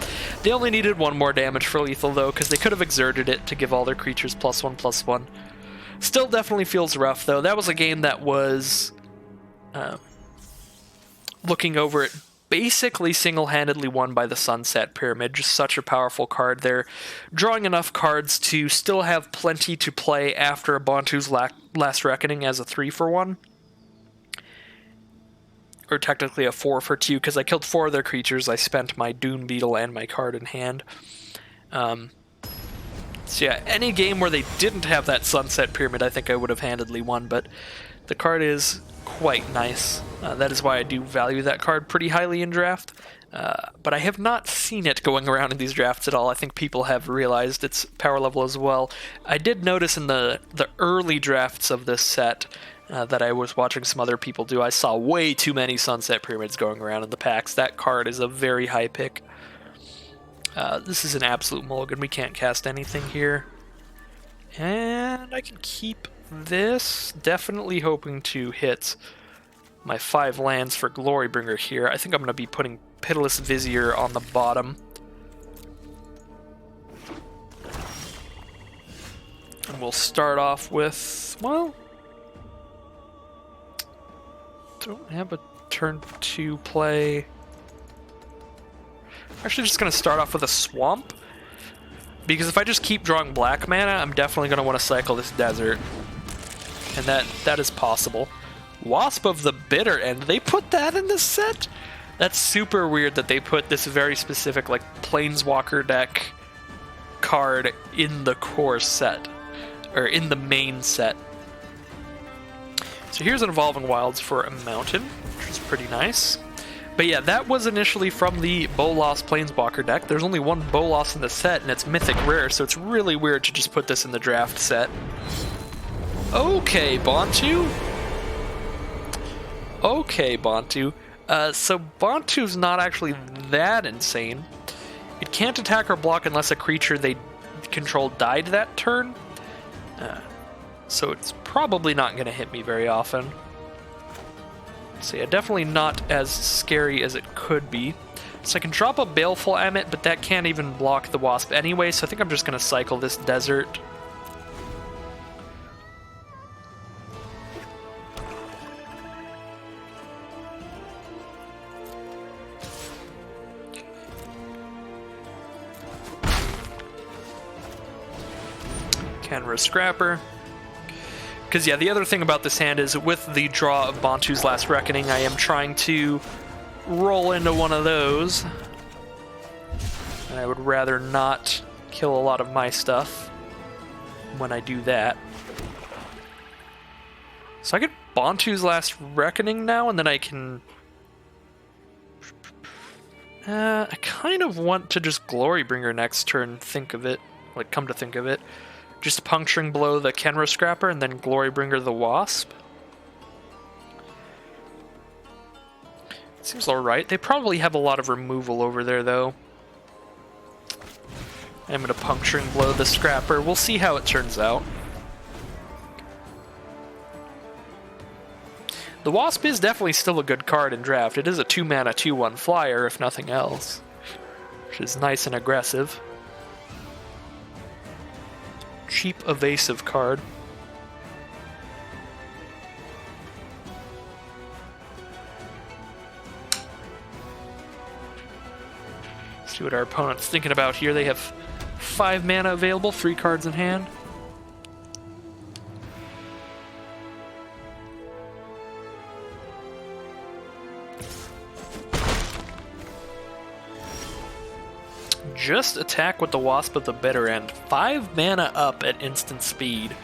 They only needed 1 more damage for lethal though, because they could have exerted it to give all their creatures +1/+1. Still definitely feels rough though. That was a game that was, looking over it, basically single-handedly won by the Sunset Pyramid. Just such a powerful card. They're drawing enough cards to still have plenty to play after Abantu's Last Reckoning as a 3-for-1. Or technically a 4-for-2, because I killed 4 of their creatures. I spent my Dune Beetle and my card in hand. So yeah, any game where they didn't have that Sunset Pyramid, I think I would have handedly won, but the card is quite nice. That is why I do value that card pretty highly in draft. But I have not seen it going around in these drafts at all. I think people have realized its power level as well. I did notice in the early drafts of this set that I was watching some other people do, I saw way too many Sunset Pyramids going around in the packs. That card is a very high pick. This is an absolute mulligan. We can't cast anything here. And I can keep this. Definitely hoping to hit my 5 lands for Glorybringer here. I think I'm going to be putting Pitiless Vizier on the bottom. And we'll start off with, well, don't have a Turn 2 play. Actually, just going to start off with a swamp. Because if I just keep drawing black mana, I'm definitely going to want to cycle this desert. And that is possible. Wasp of the Bitter End. They put that in this set? That's super weird that they put this very specific, like, Planeswalker deck card in the core set. Or in the main set. So here's an Evolving Wilds for a mountain, which is pretty nice. But yeah, that was initially from the Bolas Planeswalker deck. There's only one Bolas in the set, and it's Mythic Rare, so it's really weird to just put this in the draft set. Okay, Bontu. Okay, Bontu. So Bontu's not actually that insane. It can't attack or block unless a creature they control died that turn. So it's probably not going to hit me very often. So yeah, definitely not as scary as it could be. So I can drop a Baleful Emmet, but that can't even block the Wasp anyway, so I think I'm just going to cycle this desert. Canvas Scrapper. Because, yeah, the other thing about this hand is with the draw of Bontu's Last Reckoning, I am trying to roll into one of those. And I would rather not kill a lot of my stuff when I do that. So I get Bontu's Last Reckoning now, and then I can... I kind of want to just Glorybringer next turn, think of it. Like, come to think of it. Just Puncturing Blow the Kenra Scrapper and then Glorybringer the Wasp. Seems alright. They probably have a lot of removal over there, though. I'm going to Puncturing Blow the Scrapper. We'll see how it turns out. The Wasp is definitely still a good card in draft. It is a 2-mana, 2/1 flyer, if nothing else. Which is nice and aggressive. Cheap, evasive card. See what our opponent's thinking about here. They have 5 mana available, 3 cards in hand. Just attack with the Wasp of the Bitter End. 5 mana up at instant speed.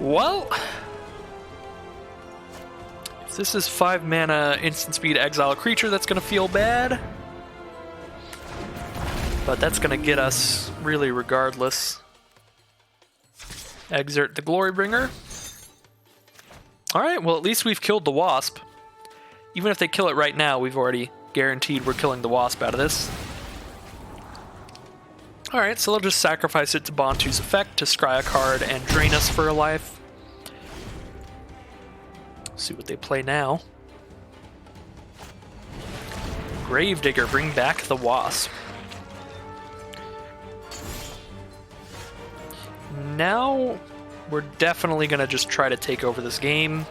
Well, if this is 5 mana instant speed exile a creature, that's going to feel bad. But that's going to get us really regardless. Exert the Glorybringer. Alright, well at least we've killed the Wasp. Even if they kill it right now, we've already guaranteed we're killing the Wasp out of this. Alright, so they'll just sacrifice it to Bontu's effect to scry a card and drain us for a life. See what they play now. Gravedigger, bring back the Wasp. Now, we're definitely going to just try to take over this game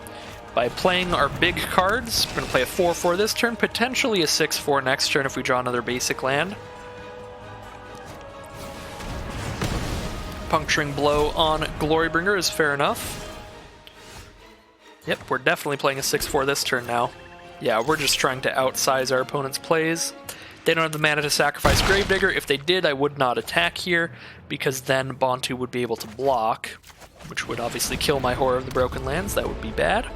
by playing our big cards. We're going to play a 4/4 this turn, potentially a 6/4 next turn if we draw another basic land. Puncturing Blow on Glorybringer is fair enough. Yep, we're definitely playing a 6/4 this turn now. Yeah, we're just trying to outsize our opponent's plays. They don't have the mana to sacrifice Gravedigger. If they did, I would not attack here, because then Bontu would be able to block, which would obviously kill my Horror of the Broken Lands. That would be bad.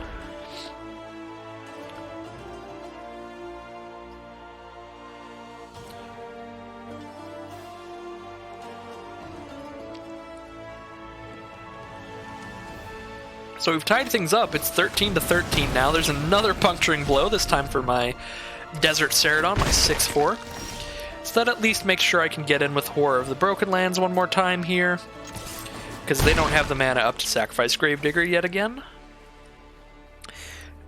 So we've tied things up. It's 13-13 now. There's another Puncturing Blow, this time for my Desert Ceradon, my 6/4. So that at least makes sure I can get in with Horror of the Broken Lands one more time here, because they don't have the mana up to sacrifice Gravedigger yet again.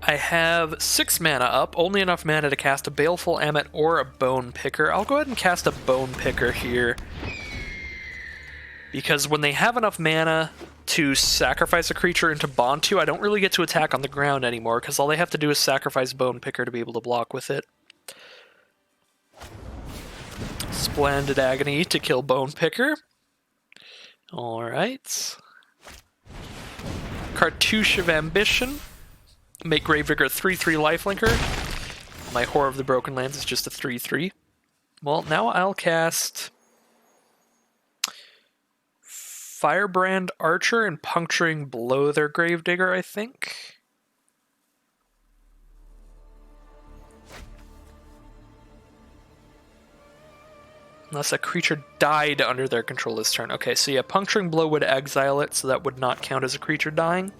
I have 6 mana up, only enough mana to cast a Baleful Emmet or a Bone Picker. I'll go ahead and cast a Bone Picker here, because when they have enough mana to sacrifice a creature into Bontu, I don't really get to attack on the ground anymore, because all they have to do is sacrifice Bone Picker to be able to block with it. Splendid Agony to kill Bone Picker. Alright. Cartouche of Ambition. Make Gravedigger a 3/3 lifelinker. My Horror of the Broken Lands is just a 3/3. Well, now I'll cast Firebrand Archer and Puncturing below their Gravedigger, I think. Unless a creature died under their control this turn. Okay, so yeah, Puncturing Blow would exile it, so that would not count as a creature dying.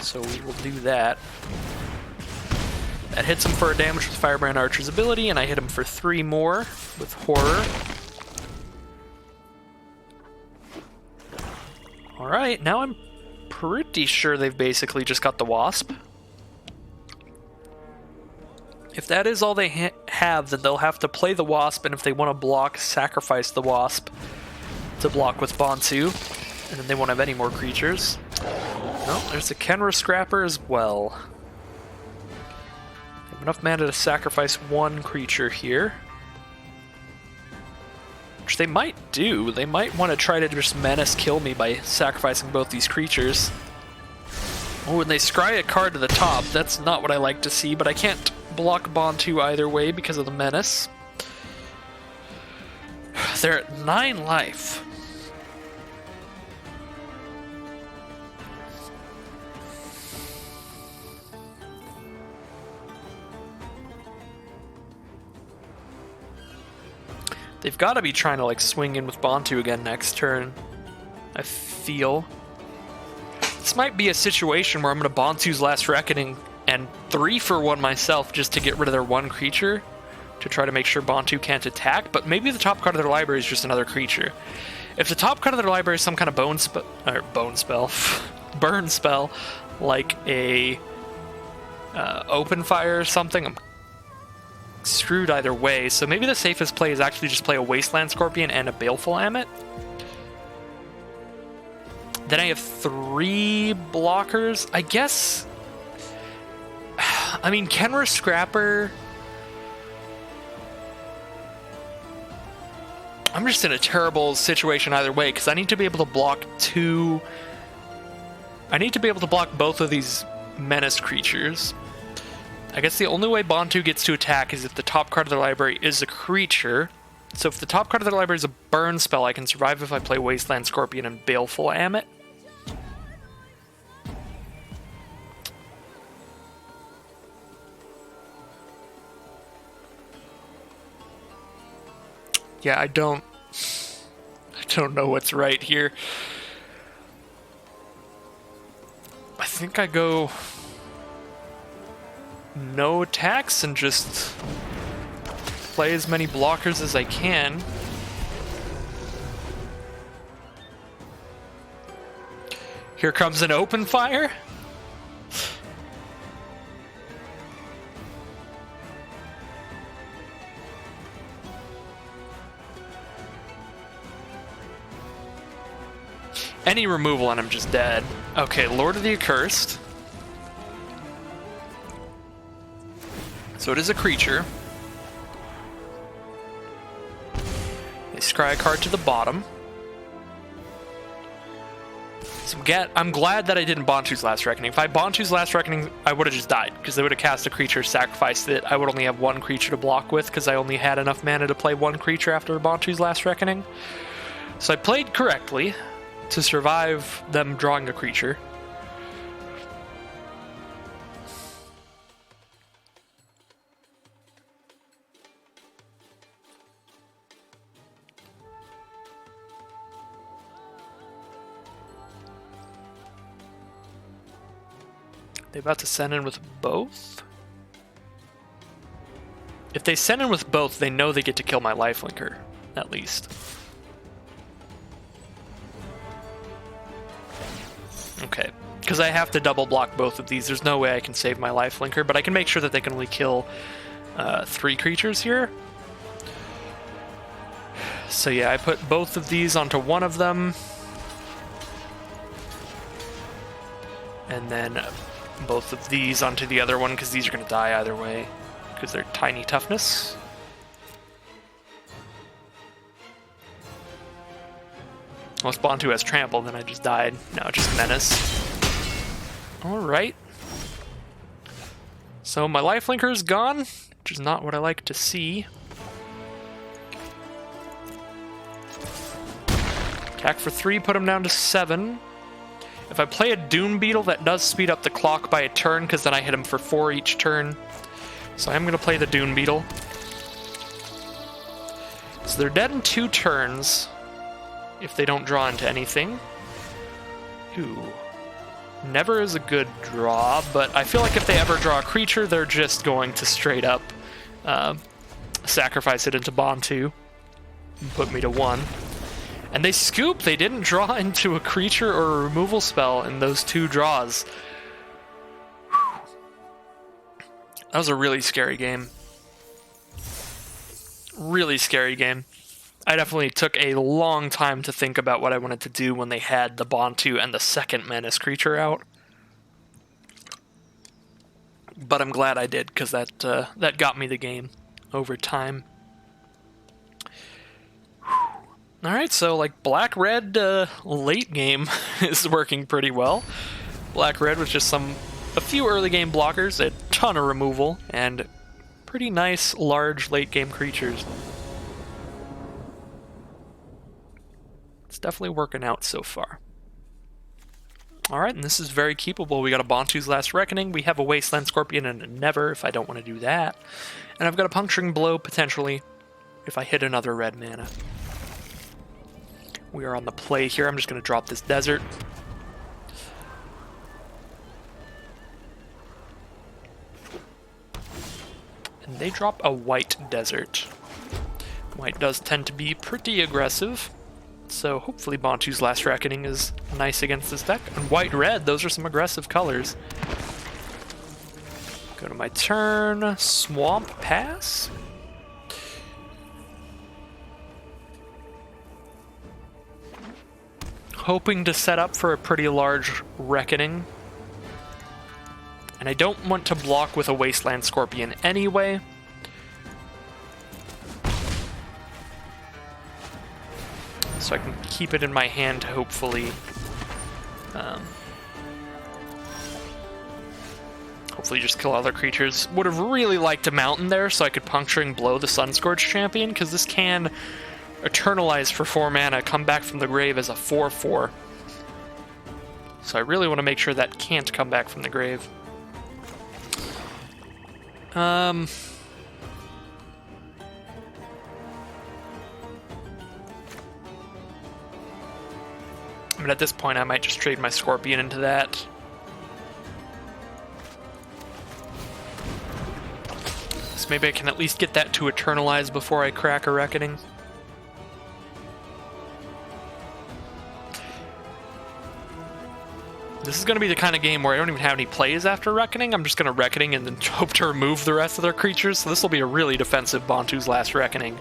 So we will do that. That hits him for a damage with Firebrand Archer's ability, and I hit him for 3 more with Horror. Alright, now I'm pretty sure they've basically just got the Wasp. If that is all they have, then they'll have to play the Wasp, and if they want to block, sacrifice the Wasp to block with Bontu, and then they won't have any more creatures. No, there's a Kenra Scrapper as well. They have enough mana to sacrifice 1 creature here. Which they might do. They might want to try to just menace kill me by sacrificing both these creatures. Oh, and they scry a card to the top. That's not what I like to see, but I can't block Bontu either way because of the menace. They're at 9 life. They've got to be trying to like swing in with Bontu again next turn, I feel. This might be a situation where I'm going to Bontu's Last Reckoning and 3-for-1 myself just to get rid of their 1 creature to try to make sure Bontu can't attack, but maybe the top card of their library is just another creature. If the top card of their library is some kind of burn spell, like a Open Fire or something, I'm screwed either way, so maybe the safest play is actually just play a Wasteland Scorpion and a Baleful Ammit. Then I have 3 blockers. I guess... I mean, Kenra Scrapper... I'm just in a terrible situation either way, because I need to be able to block 2... I need to be able to block both of these menace creatures. I guess the only way Bontu gets to attack is if the top card of their library is a creature. So if the top card of their library is a burn spell, I can survive if I play Wasteland Scorpion and Baleful Ammit. Yeah, I don't know what's right here. I think I go no attacks and just play as many blockers as I can. Here comes an Open Fire. Any removal and I'm just dead. Okay, Lord of the Accursed. So it is a creature. They scry a card to the bottom. So I'm glad that I didn't Bontu's Last Reckoning. If I Bontu's Last Reckoning, I would have just died, because they would have cast a creature, sacrificed it. I would only have 1 creature to block with, because I only had enough mana to play 1 creature after Bontu's Last Reckoning. So I played correctly to survive them drawing a creature. They about to send in with both? If they send in with both, they know they get to kill my lifelinker, at least. Okay, because I have to double block both of these. There's no way I can save my lifelinker, but I can make sure that they can only kill 3 creatures here. So yeah, I put both of these onto one of them. And then both of these onto the other one, because these are going to die either way, because they're tiny toughness. Unless Bantu has trample, then I just died. No, just menace. Alright. So my lifelinker is gone, which is not what I like to see. Attack for 3, put him down to 7. If I play a Dune Beetle, that does speed up the clock by a turn, because then I hit him for 4 each turn. So I'm going to play the Dune Beetle. So they're dead in 2 turns, if they don't draw into anything. Ooh. Never is a good draw, but I feel like if they ever draw a creature, they're just going to straight up sacrifice it into Bantu and put me to 1. And they scoop! They didn't draw into a creature or a removal spell in those 2 draws. Whew. That was a really scary game. Really scary game. I definitely took a long time to think about what I wanted to do when they had the Bantu and the second Menace creature out. But I'm glad I did, because that got me the game over time. Alright, so like black-red late game is working pretty well. Black-red with just a few early game blockers, a ton of removal, and pretty nice large late game creatures. It's definitely working out so far. Alright, and this is very keepable. We got a Bantu's Last Reckoning, we have a Wasteland Scorpion and a Never if I don't want to do that. And I've got a Puncturing Blow potentially if I hit another red mana. We are on the play here. I'm just going to drop this desert. And they drop a white desert. White does tend to be pretty aggressive, so hopefully Bantu's Last Reckoning is nice against this deck. And white-red, those are some aggressive colors. Go to my turn. Swamp Pass. Hoping to set up for a pretty large Reckoning. And I don't want to block with a Wasteland Scorpion anyway. So I can keep it in my hand, hopefully. Hopefully just kill other creatures. Would have really liked a mountain there so I could Puncturing Blow the Sunscorched Champion, because this can Eternalize for 4 mana, come back from the grave as a 4/4. So I really want to make sure that can't come back from the grave. I mean, at this point I might just trade my Scorpion into that. So maybe I can at least get that to Eternalize before I crack a Reckoning. This is going to be the kind of game where I don't even have any plays after Reckoning. I'm just going to Reckoning and then hope to remove the rest of their creatures. So this will be a really defensive Bantu's Last Reckoning.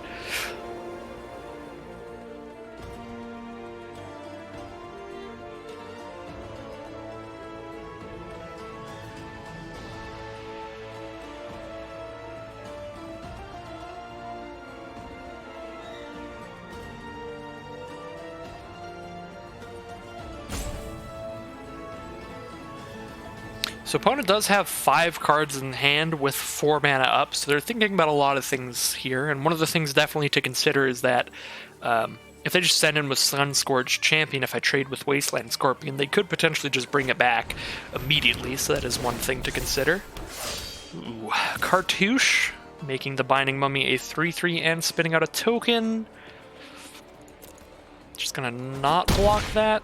So opponent does have 5 cards in hand with 4 mana up, so they're thinking about a lot of things here, and one of the things definitely to consider is that if they just send in with Sunscorched Champion, if I trade with Wasteland Scorpion, they could potentially just bring it back immediately, so that is one thing to consider. Ooh, Cartouche, making the Binding Mummy a 3/3 and spinning out a token. Just gonna not block that.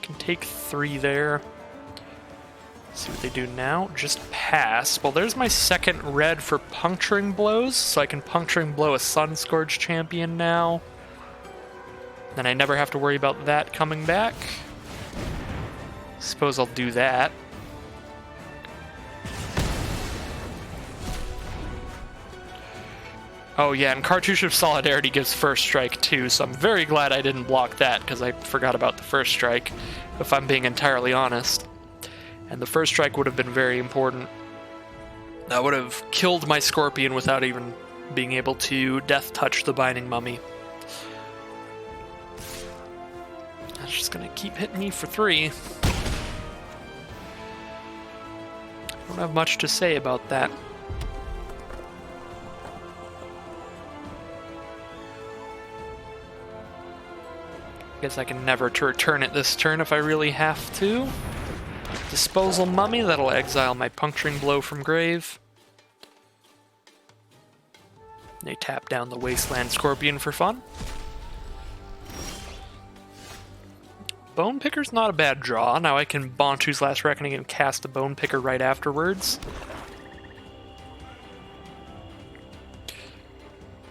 Can take 3 there. See what they do now. Just pass. Well, there's my second red for Puncturing Blows, so I can Puncturing Blow a Sunscorched Champion now. Then I never have to worry about that coming back. Suppose I'll do that. Oh yeah, and Cartouche of Solidarity gives first strike too, so I'm very glad I didn't block that, because I forgot about the first strike, if I'm being entirely honest. And the first strike would have been very important. That would have killed my Scorpion without even being able to death touch the Binding Mummy. That's just gonna keep hitting me for 3. Don't have much to say about that. Guess I can never return it this turn if I really have to. Disposal Mummy, that'll exile my Puncturing Blow from grave. They tap down the Wasteland Scorpion for fun. Bone Picker's not a bad draw. Now I can Bantu's Last Reckoning and cast a Bone Picker right afterwards.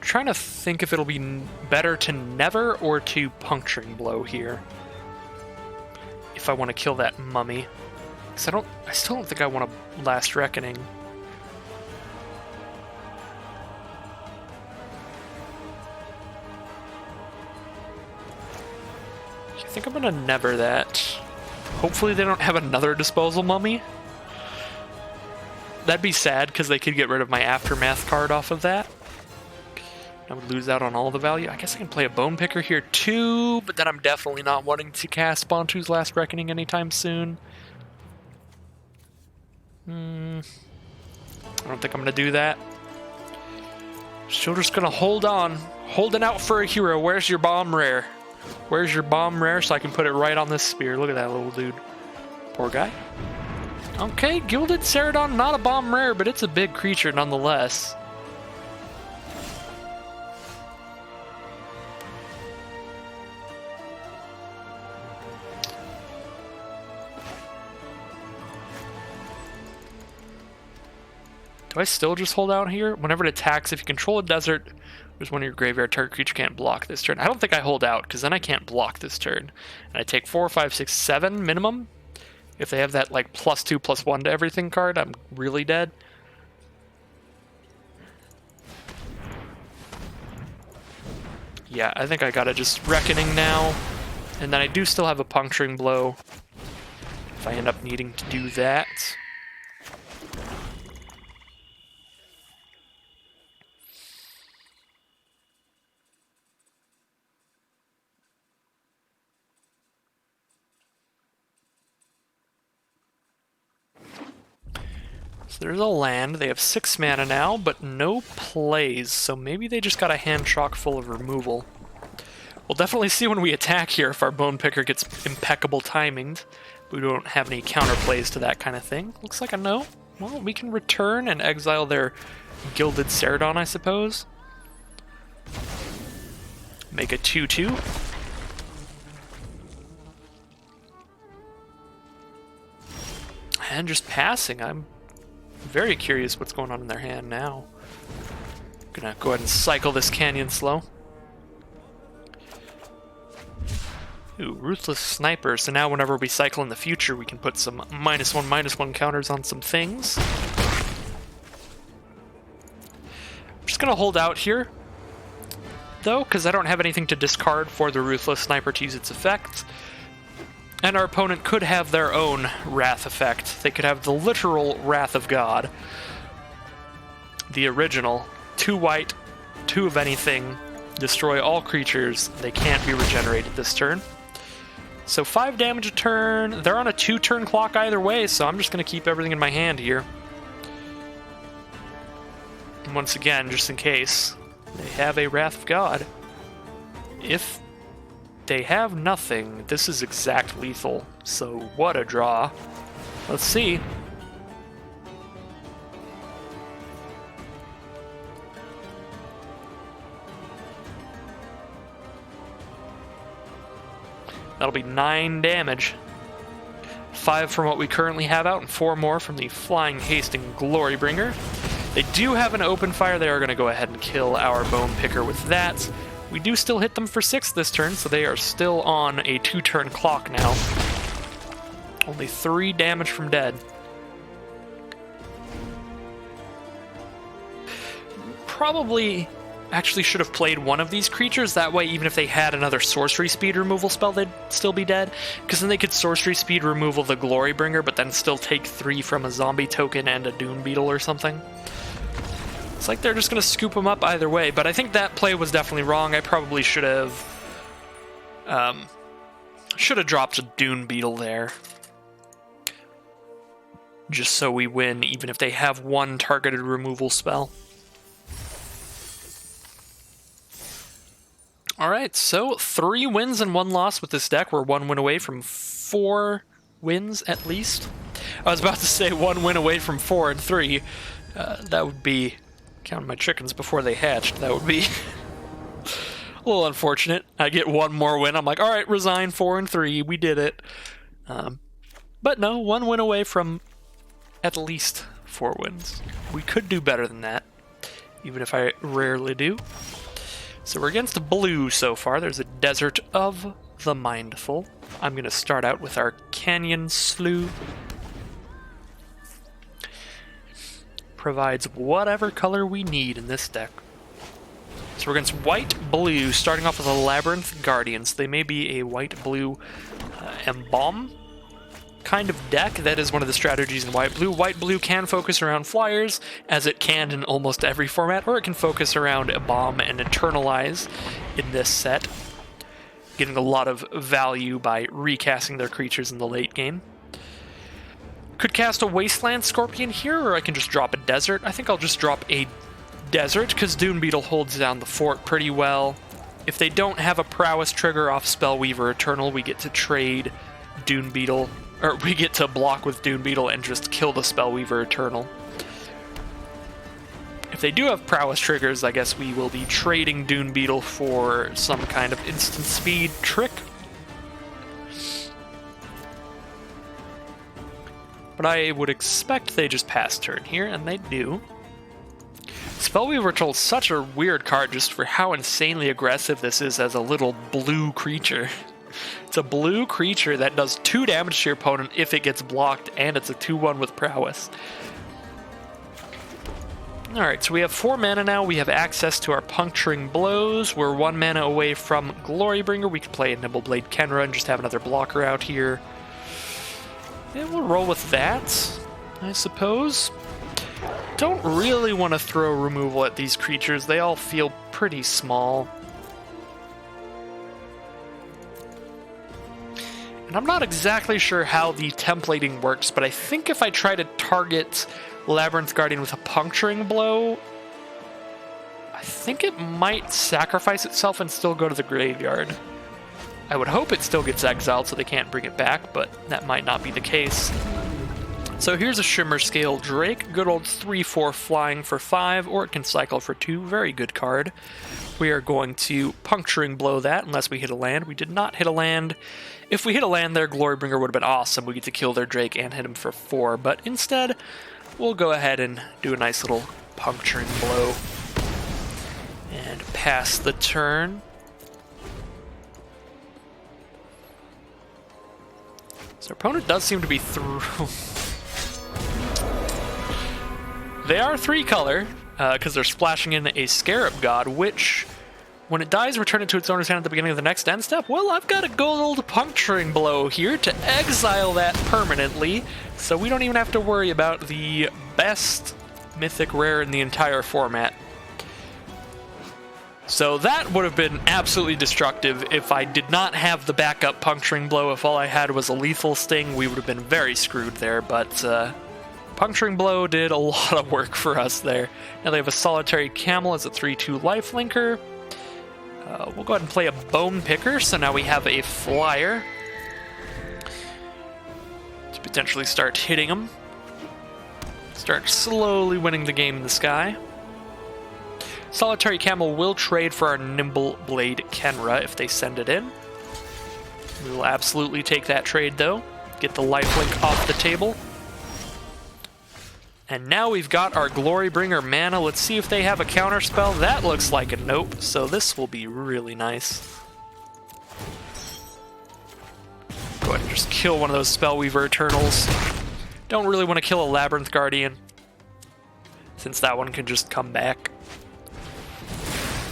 Trying to think if it'll be better to Never or to Puncturing Blow here. If I want to kill that Mummy. Because I still don't think I want a Last Reckoning. I think I'm gonna Never that. Hopefully they don't have another Disposal Mummy. That'd be sad, because they could get rid of my Aftermath card off of that. I would lose out on all the value. I guess I can play a Bone Picker here too, but then I'm definitely not wanting to cast Bantu's Last Reckoning anytime soon. I don't think I'm going to do that. Still just going to hold on. Holding out for a hero. Where's your bomb rare? Where's your bomb rare so I can put it right on this spear? Look at that little dude. Poor guy. Okay, Gilded Ceradon, not a bomb rare, but it's a big creature nonetheless. Do I still just hold out here? Whenever it attacks, if you control a desert, there's one of your graveyard, target creature can't block this turn. I don't think I hold out, because then I can't block this turn. And I take 4, 5, 6, 7 minimum. If they have that like +2, +1 to everything card, I'm really dead. Yeah, I think I gotta just Reckoning now. And then I do still have a Puncturing Blow, if I end up needing to do that. So there's a land. They have 6 mana now, but no plays, so maybe they just got a hand chock full of removal. We'll definitely see when we attack here if our Bone Picker gets impeccable timinged. We don't have any counterplays to that kind of thing. Looks like a no. Well, we can return and exile their Gilded Ceradon, I suppose. Make a 2/2. And just passing. I'm very curious what's going on in their hand now. Gonna go ahead and cycle this Canyon Slow. Ooh, Ruthless Sniper. So now whenever we cycle in the future, we can put some -1/-1 counters on some things. I'm just gonna hold out here, though, because I don't have anything to discard for the Ruthless Sniper to use its effect. And our opponent could have their own Wrath effect. They could have the literal Wrath of God. The original. 2 white, 2 of anything. Destroy all creatures. They can't be regenerated this turn. So 5 damage a turn. They're on a 2-turn clock either way, so I'm just going to keep everything in my hand here. And once again, just in case, they have a Wrath of God. If they have nothing, this is exact lethal, so what a draw. Let's see. That'll be 9 damage. 5 from what we currently have out, and 4 more from the Flying Hasting Glorybringer. They do have an open fire. They are going to go ahead and kill our Bone Picker with that. We do still hit them for 6 this turn, so they are still on a 2-turn clock now. Only 3 damage from dead. Probably actually should have played one of these creatures. That way, even if they had another sorcery speed removal spell, they'd still be dead. Because then they could sorcery speed removal the Glorybringer, but then still take 3 from a zombie token and a Dune Beetle or something. It's like they're just going to scoop them up either way. But I think that play was definitely wrong. I probably should have dropped a Dune Beetle there. Just so we win, even if they have one targeted removal spell. Alright, so 3 wins and 1 loss with this deck. We're 1 win away from 4 wins, at least. I was about to say 1 win away from 4 and 3. That would be... counting my chickens before they hatched. That would be a little unfortunate. I get 1 more win. I'm like, alright, resign, 4 and 3. We did it. But no, 1 win away from at least 4 wins. We could do better than that, even if I rarely do. So we're against blue so far. There's a Desert of the Mindful. I'm going to start out with our Canyon Slough. Provides whatever color we need in this deck. So we're against white-blue, starting off with a Labyrinth Guardians. They may be a white-blue Embalm kind of deck. That is one of the strategies in white-blue. White-blue can focus around flyers, as it can in almost every format, or it can focus around Embalm and Eternalize in this set, getting a lot of value by recasting their creatures in the late game. Could cast a Wasteland Scorpion here, or I can just drop a Desert. I think I'll just drop a Desert, because Dune Beetle holds down the fort pretty well. If they don't have a Prowess trigger off Spellweaver Eternal, we get to trade Dune Beetle, or we get to block with Dune Beetle and just kill the Spellweaver Eternal. If they do have Prowess triggers, I guess we will be trading Dune Beetle for some kind of instant speed trick. But I would expect they just pass turn here, and they do. Spellweaver Eternal is such a weird card just for how insanely aggressive this is as a little blue creature. It's a blue creature that does 2 damage to your opponent if it gets blocked, and it's a 2/1 with Prowess. Alright, so we have 4 mana now. We have access to our Puncturing Blows. We're 1 mana away from Glorybringer. We could play a Nimbleblade Kenra and just have another blocker out here. And we'll roll with that, I suppose. Don't really want to throw removal at these creatures. They all feel pretty small. And I'm not exactly sure how the templating works, but I think if I try to target Labyrinth Guardian with a Puncturing Blow, I think it might sacrifice itself and still go to the graveyard. I would hope it still gets exiled so they can't bring it back, but that might not be the case. So here's a Shimmer Scale Drake, good old 3/4 flying for 5, or it can cycle for 2, very good card. We are going to Puncturing Blow that unless we hit a land. We did not hit a land. If we hit a land there, Glorybringer would have been awesome. We get to kill their Drake and hit him for 4, but instead, we'll go ahead and do a nice little Puncturing Blow and pass the turn. So our opponent does seem to be through. They are 3-color, because they're splashing in a Scarab God, which, when it dies, return it to its owner's hand at the beginning of the next end step. Well, I've got a gold Puncturing Blow here to exile that permanently, so we don't even have to worry about the best mythic rare in the entire format. So that would have been absolutely destructive if I did not have the backup Puncturing Blow. If all I had was a Lethal Sting, we would have been very screwed there, but Puncturing Blow did a lot of work for us there. Now they have a Solitary Camel as a 3/2 lifelinker. We'll go ahead and play a Bone Picker, so now we have a flyer to potentially start hitting them. Start slowly winning the game in the sky. Solitary Camel will trade for our Nimbleblade Kenra if they send it in. We will absolutely take that trade, though. Get the lifelink off the table. And now we've got our Glorybringer mana. Let's see if they have a counterspell. That looks like a nope, so this will be really nice. Go ahead and just kill one of those Spellweaver Eternals. Don't really want to kill a Labyrinth Guardian, since that one can just come back.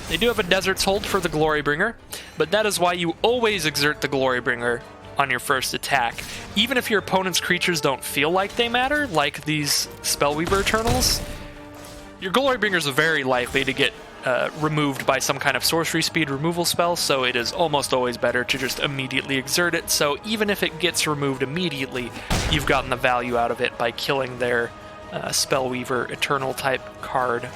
They do have a Desert's Hold for the Glorybringer, but that is why you always exert the Glorybringer on your first attack. Even if your opponent's creatures don't feel like they matter, like these Spellweaver Eternals, your Glorybringer is very likely to get removed by some kind of sorcery speed removal spell, so it is almost always better to just immediately exert it. So even if it gets removed immediately, you've gotten the value out of it by killing their Spellweaver Eternal type card.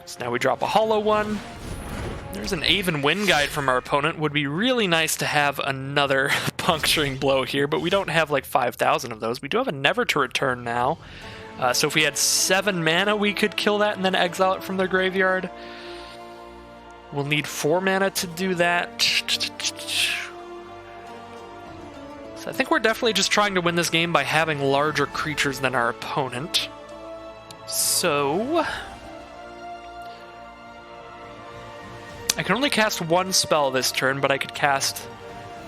So now we drop a hollow one. There's an Aven Wind Guide from our opponent. Would be really nice to have another Puncturing Blow here, but we don't have like 5,000 of those. We do have a Never to Return now. So if we had 7 mana, we could kill that and then exile it from their graveyard. We'll need 4 mana to do that. So I think we're definitely just trying to win this game by having larger creatures than our opponent. So I can only cast 1 spell this turn, but I could cast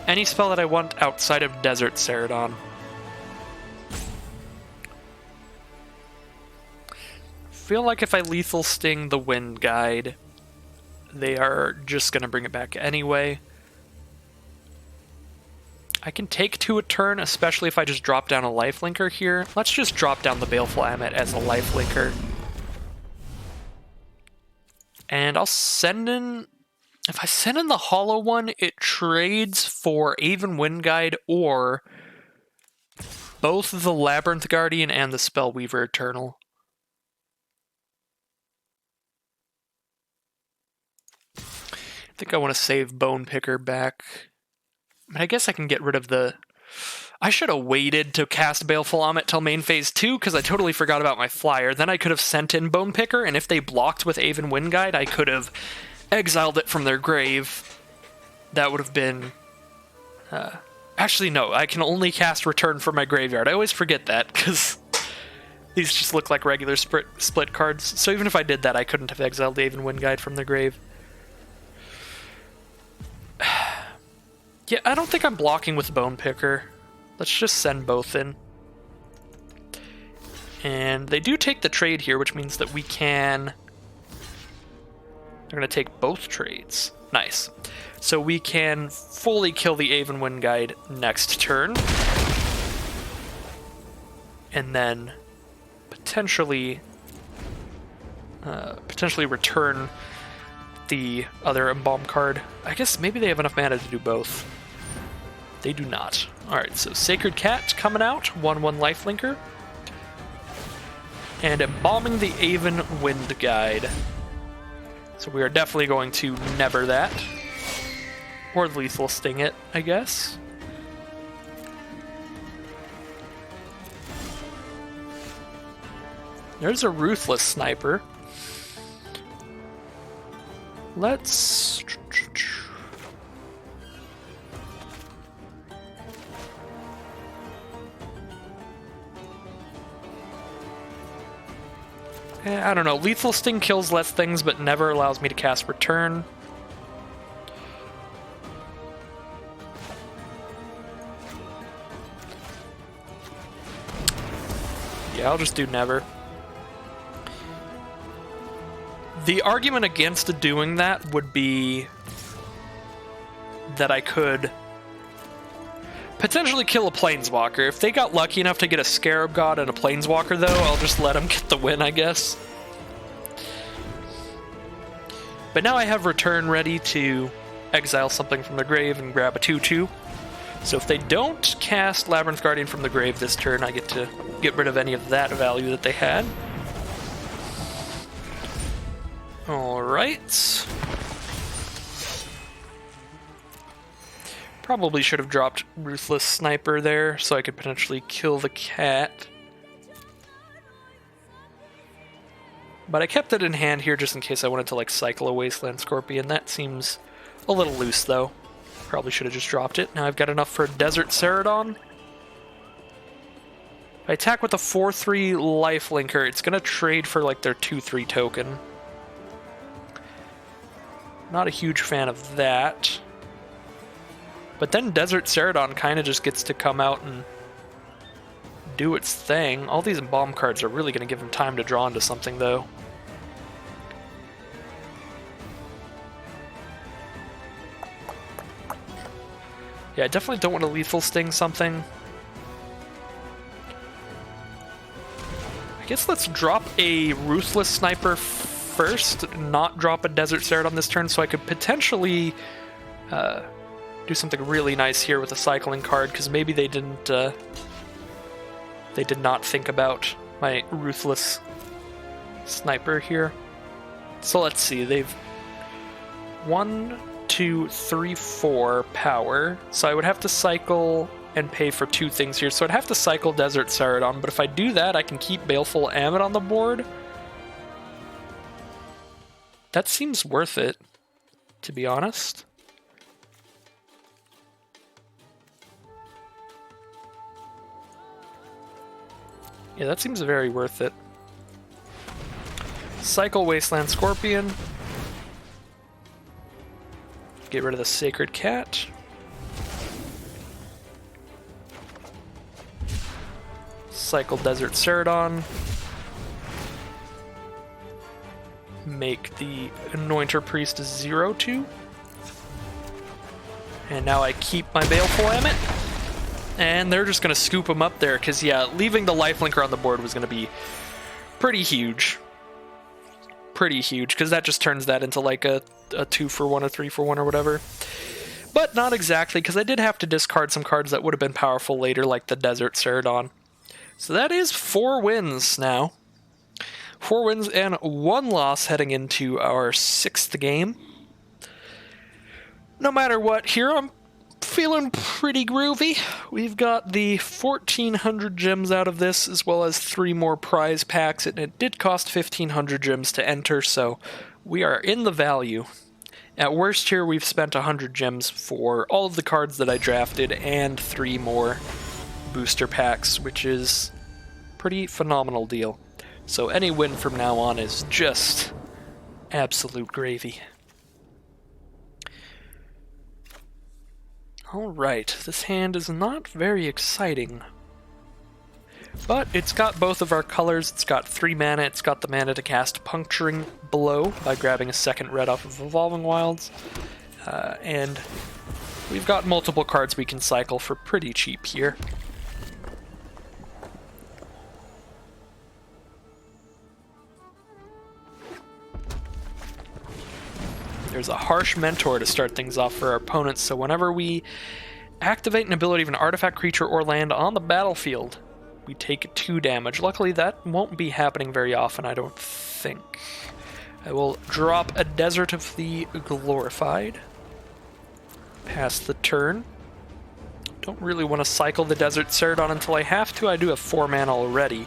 any spell that I want outside of Desert Ceradon. I feel like if I Lethal Sting the Wind Guide, they are just going to bring it back anyway. I can take 2 a turn, especially if I just drop down a lifelinker here. Let's just drop down the Baleful Amulet as a lifelinker. And I'll send in... If I send in the hollow one, it trades for Aven Wind Guide or both the Labyrinth Guardian and the Spellweaver Eternal. I think I want to save Bone Picker back. I guess I can get rid of the... I should have waited to cast Baleful Amulet till main phase 2, because I totally forgot about my flyer. Then I could have sent in Bone Picker, and if they blocked with Aven Wind Guide, I could have exiled it from their grave. That would have been... Actually, no. I can only cast Return from my graveyard. I always forget that, because these just look like regular split cards. So even if I did that, I couldn't have exiled the Aven Wind Guide from their grave. Yeah, I don't think I'm blocking with Bone Picker. Let's just send both in. And they do take the trade here, which means that we can... They're going to take both trades. Nice. So we can fully kill the Aven Wind Guide next turn. And then potentially return the other Embalm card. I guess maybe they have enough mana to do both. They do not. Alright, so Sacred Cat coming out, 1/1 lifelinker. And Embalming the Aven Wind Guide. So we are definitely going to never that. Or Lethal Sting it, I guess. There's a Ruthless Sniper. Let's... I don't know. Lethal Sting kills less things, but never allows me to cast Return. Yeah, I'll just do never. The argument against doing that would be that I could potentially kill a Planeswalker. If they got lucky enough to get a Scarab God and a Planeswalker, though, I'll just let them get the win, I guess. But now I have Return ready to exile something from the grave and grab a 2/2. So if they don't cast Labyrinth Guardian from the grave this turn, I get to get rid of any of that value that they had. Alright. Probably should have dropped Ruthless Sniper there, so I could potentially kill the cat. But I kept it in hand here just in case I wanted to, like, cycle a Wasteland Scorpion. That seems a little loose, though. Probably should have just dropped it. Now I've got enough for Desert Ceradon. If I attack with a 4/3 lifelinker, it's going to trade for, like, their 2/3 token. Not a huge fan of that. But then Desert Ceradon kind of just gets to come out and do its thing. All these Embalm cards are really going to give him time to draw into something, though. Yeah, I definitely don't want to Lethal Sting something. I guess let's drop a Ruthless Sniper first, not drop a Desert Seret on this turn, so I could potentially do something really nice here with a cycling card, because maybe they did not think about my Ruthless Sniper here. So let's see, they've 1, 2, 3, 4 power, so I would have to cycle and pay for 2 things here, so I'd have to cycle Desert Ceradon, but if I do that, I can keep Baleful Ammon on the board. That seems worth it, to be honest. Yeah, that seems very worth it. Cycle Wasteland Scorpion. Get rid of the Sacred Cat. Cycle Desert Ceradon. Make the Anointer Priest 0/2. And now I keep my Baleful Ammon. And they're just going to scoop him up there, because, yeah, leaving the Lifelinker on the board was going to be pretty huge. Pretty huge, because that just turns that into like a 2-for-1, a 3-for-1, or whatever. But not exactly, because I did have to discard some cards that would have been powerful later, like the Desert Ceradon. So that is 4 wins now. 4 wins and 1 loss heading into our 6th game. No matter what, here I'm feeling pretty groovy. We've got the 1,400 gems out of this, as well as 3 more prize packs, and it did cost 1,500 gems to enter, so we are in the value. At worst here, we've spent 100 gems for all of the cards that I drafted, and 3 more booster packs, which is a pretty phenomenal deal. So any win from now on is just absolute gravy. Alright, this hand is not very exciting. But it's got both of our colors, it's got 3 mana, it's got the mana to cast Puncturing Blow by grabbing a 2nd red off of Evolving Wilds. And we've got multiple cards we can cycle for pretty cheap here. There's a Harsh Mentor to start things off for our opponents, so whenever we activate an ability of an artifact, creature, or land on the battlefield, we take 2 damage. Luckily, that won't be happening very often, I don't think. I will drop a Desert of the Glorified. Pass the turn. Don't really want to cycle the Desert Ceradon until I have to. I do have 4 mana already.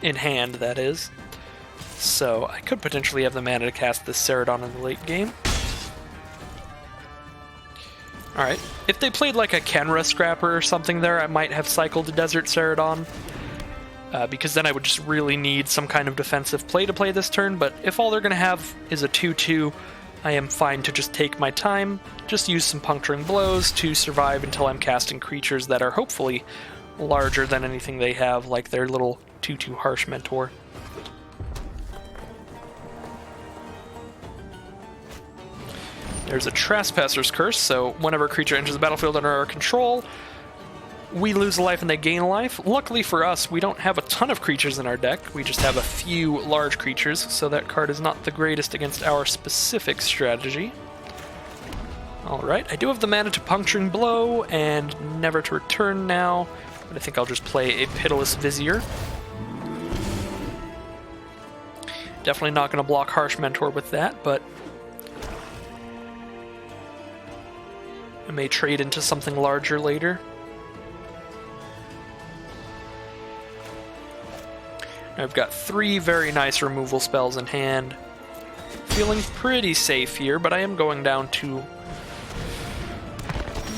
In hand, that is. So I could potentially have the mana to cast this Ceradon in the late game. Alright, if they played like a Kenra Scrapper or something there, I might have cycled the Desert Ceradon, because then I would just really need some kind of defensive play to play this turn, but if all they're going to have is a 2/2, I am fine to just take my time, just use some Puncturing Blows to survive until I'm casting creatures that are hopefully larger than anything they have, like their little 2/2 Harsh Mentor. There's a Trespasser's Curse, so whenever a creature enters the battlefield under our control, we lose a life and they gain a life. Luckily for us, we don't have a ton of creatures in our deck. We just have a few large creatures, so that card is not the greatest against our specific strategy. Alright, I do have the mana to Puncturing Blow and Never to Return now, but I think I'll just play a Pitiless Vizier. Definitely not going to block Harsh Mentor with that, but I may trade into something larger later. I've got 3 very nice removal spells in hand. Feeling pretty safe here, but I am going down to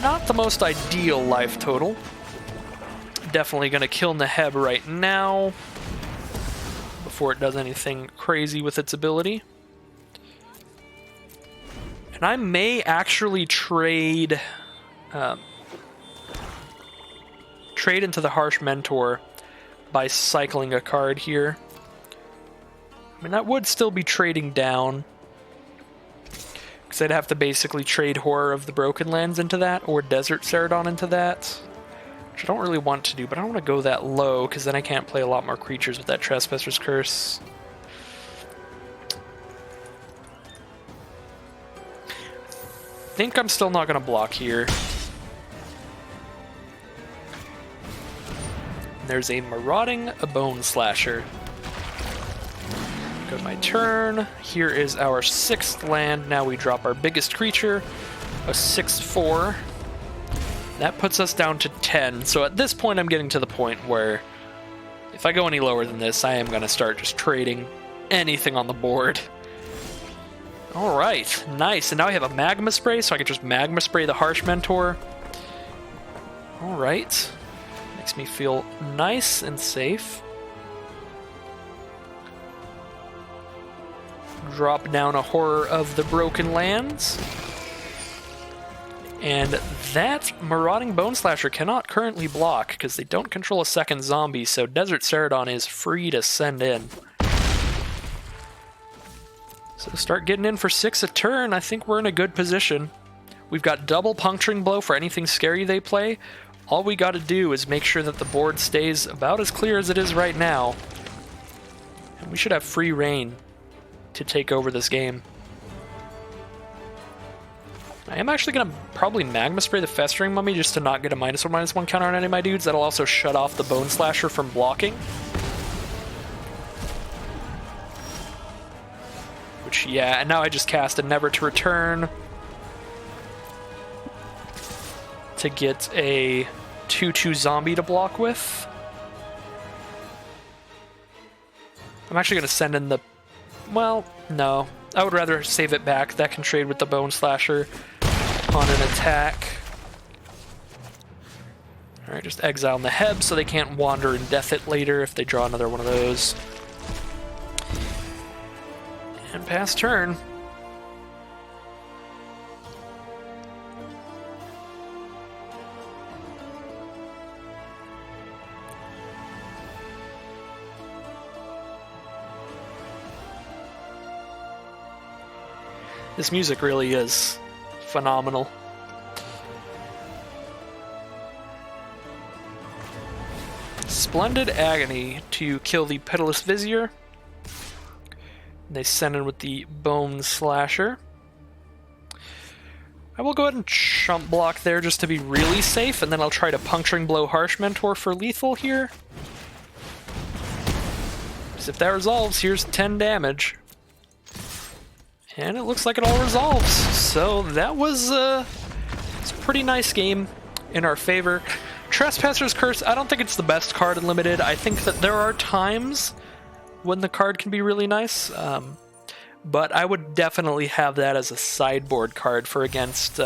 not the most ideal life total. Definitely going to kill Neheb right now before it does anything crazy with its ability. And I may actually trade trade into the Harsh Mentor by cycling a card here. I mean, that would still be trading down, because I'd have to basically trade Horror of the Broken Lands into that, or Desert Ceradon into that, which I don't really want to do, but I don't want to go that low, because then I can't play a lot more creatures with that Trespasser's Curse. I think I'm still not going to block here. There's a Marauding Bone Slasher. Go to my turn. Here is our 6th land. Now we drop our biggest creature, a 6/4. That puts us down to 10. So at this point, I'm getting to the point where if I go any lower than this, I am going to start just trading anything on the board. All right, nice. And now I have a Magma Spray, so I can just Magma Spray the Harsh Mentor. All right. Makes me feel nice and safe. Drop down a Horror of the Broken Lands. And that Marauding Bone Slasher cannot currently block because they don't control a second zombie, so Desert Ceradon is free to send in. So start getting in for 6 a turn. I think we're in a good position. We've got double Puncturing Blow for anything scary they play. All we got to do is make sure that the board stays about as clear as it is right now. And we should have free reign to take over this game. I am actually going to probably Magma Spray the Festering Mummy just to not get a -1/-1 counter on any of my dudes. That'll also shut off the Bone Slasher from blocking. Which, yeah, and now I just cast a Never to Return to get a 2/2 zombie to block with. I'm actually going to send in the... Well, no. I would rather save it back. That can trade with the Bone Slasher on an attack. Alright, just exile Neheb so they can't wander and death it later if they draw another one of those. And pass turn. This music really is phenomenal. Splendid Agony to kill the Pitiless Vizier. They send in with the Bone Slasher. I will go ahead and chump block there just to be really safe, and then I'll try to Puncturing Blow Harsh Mentor for lethal here. Because if that resolves, here's 10 damage. And it looks like it all resolves. So that was it's a pretty nice game in our favor. Trespasser's Curse, I don't think it's the best card in Limited. I think that there are times when the card can be really nice. But I would definitely have that as a sideboard card for against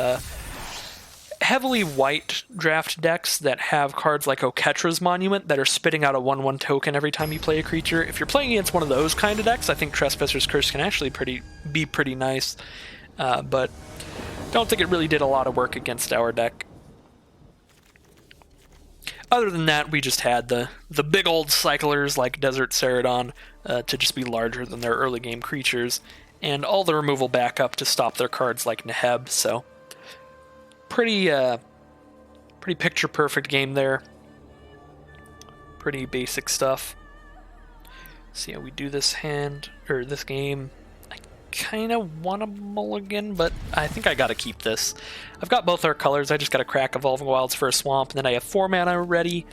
heavily white draft decks that have cards like Oketra's Monument that are spitting out a 1/1 token every time you play a creature. If you're playing against one of those kind of decks, I think Trespasser's Curse can actually be pretty nice. But don't think it really did a lot of work against our deck. Other than that, we just had the big old cyclers like Desert Ceradon to just be larger than their early game creatures, and all the removal backup to stop their cards like Neheb, so pretty picture perfect game there. Pretty basic stuff. See how we do this hand, or this game. I kind of want a mulligan, but I think I gotta keep this. I've got both our colors, I just gotta crack Evolving Wilds for a swamp, and then I have 4 mana ready.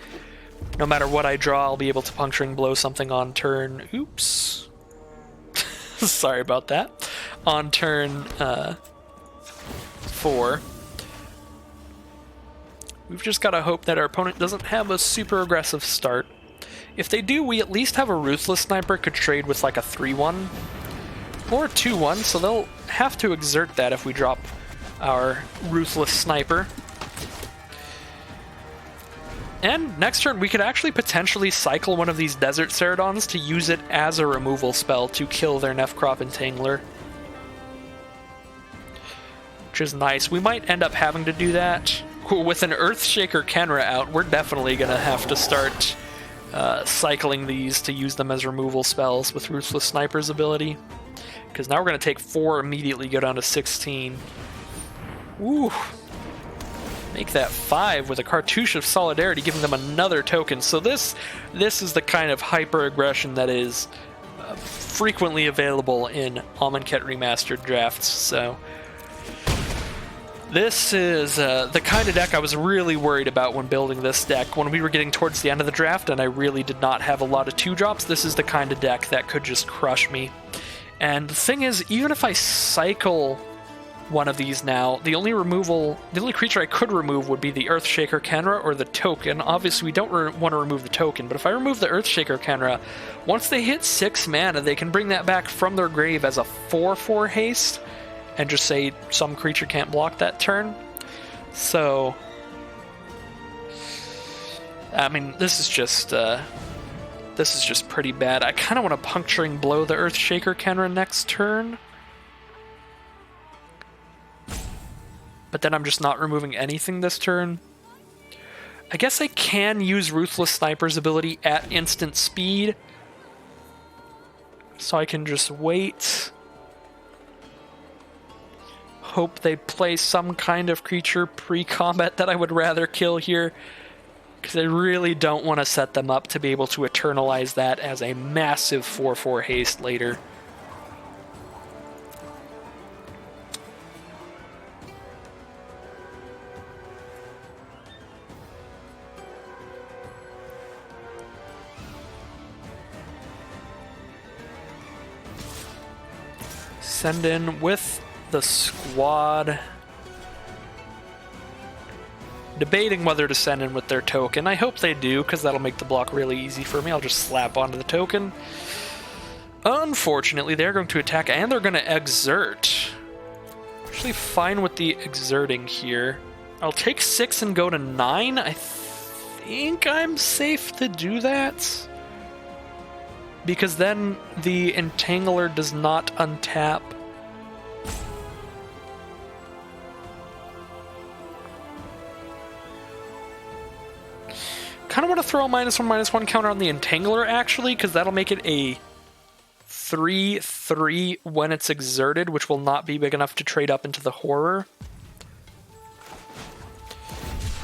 No matter what I draw, I'll be able to Puncturing Blow something on turn. Oops. Sorry about that. On turn 4. We've just got to hope that our opponent doesn't have a super aggressive start. If they do, we at least have a Ruthless Sniper could trade with like a 3/1 or a 2/1, so they'll have to exert that if we drop our Ruthless Sniper. And next turn, we could actually potentially cycle one of these Desert Ceradons to use it as a removal spell to kill their Nefcrop Entangler. Which is nice. We might end up having to do that. with an Earthshaker Kenra out, we're definitely going to have to start cycling these to use them as removal spells with Ruthless Sniper's ability. Because now we're going to take 4 immediately, go down to 16. Ooh. Make that 5 with a Cartouche of Solidarity, giving them another token. So this is the kind of hyper-aggression that is frequently available in Amonkhet Remastered drafts. So this is the kind of deck I was really worried about when building this deck. When we were getting towards the end of the draft and I really did not have a lot of 2-drops, this is the kind of deck that could just crush me. And the thing is, even if I cycle one of these now, the only creature I could remove would be the Earthshaker Kenra or the token. Obviously, we don't want to remove the token, but if I remove the Earthshaker Kenra, once they hit 6 mana, they can bring that back from their grave as a 4/4 haste, and just say some creature can't block that turn. So, I mean, this is just pretty bad. I kind of want to Puncturing Blow the Earthshaker Kenra next turn. But then I'm just not removing anything this turn. I guess I can use Ruthless Sniper's ability at instant speed. So I can just wait. Hope they play some kind of creature pre-combat that I would rather kill here. Because I really don't want to set them up to be able to eternalize that as a massive 4/4 haste later. Send in with the squad. Debating whether to send in with their token. I hope they do, because that'll make the block really easy for me. I'll just slap onto the token. Unfortunately, they're going to attack, and they're going to exert. Actually fine with the exerting here. I'll take 6 and go to 9. I think I'm safe to do that. Because then the Entangler does not untap. Kind of want to throw a -1/-1 counter on the Entangler, actually, because that'll make it a 3/3 when it's exerted, which will not be big enough to trade up into the Horror.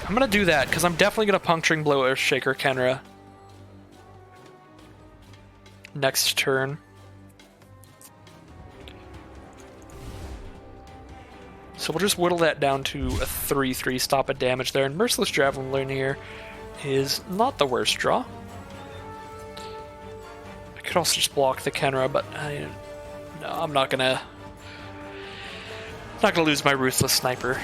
I'm going to do that, because I'm definitely going to Puncturing Blow Earthshaker Kenra next turn. So we'll just whittle that down to a 3/3 stop of damage there, and Merciless Javelin here is not the worst draw. I could also just block the Kenra, but no, I'm not gonna lose my Ruthless Sniper.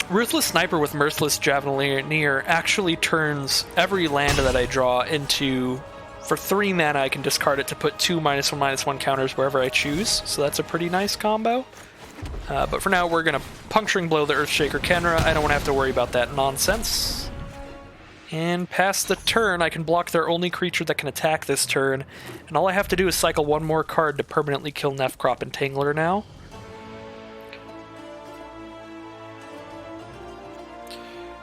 Ruthless Sniper with Merciless Javelin actually turns every land that I draw into, for 3 mana I can discard it to put 2 -1/-1 counters wherever I choose, so that's a pretty nice combo. But for now we're gonna Puncturing Blow the Earthshaker Kenra. I don't want to have to worry about that nonsense. And past the turn, I can block their only creature that can attack this turn, and all I have to do is cycle 1 more card to permanently kill Nefcrop Entangler now.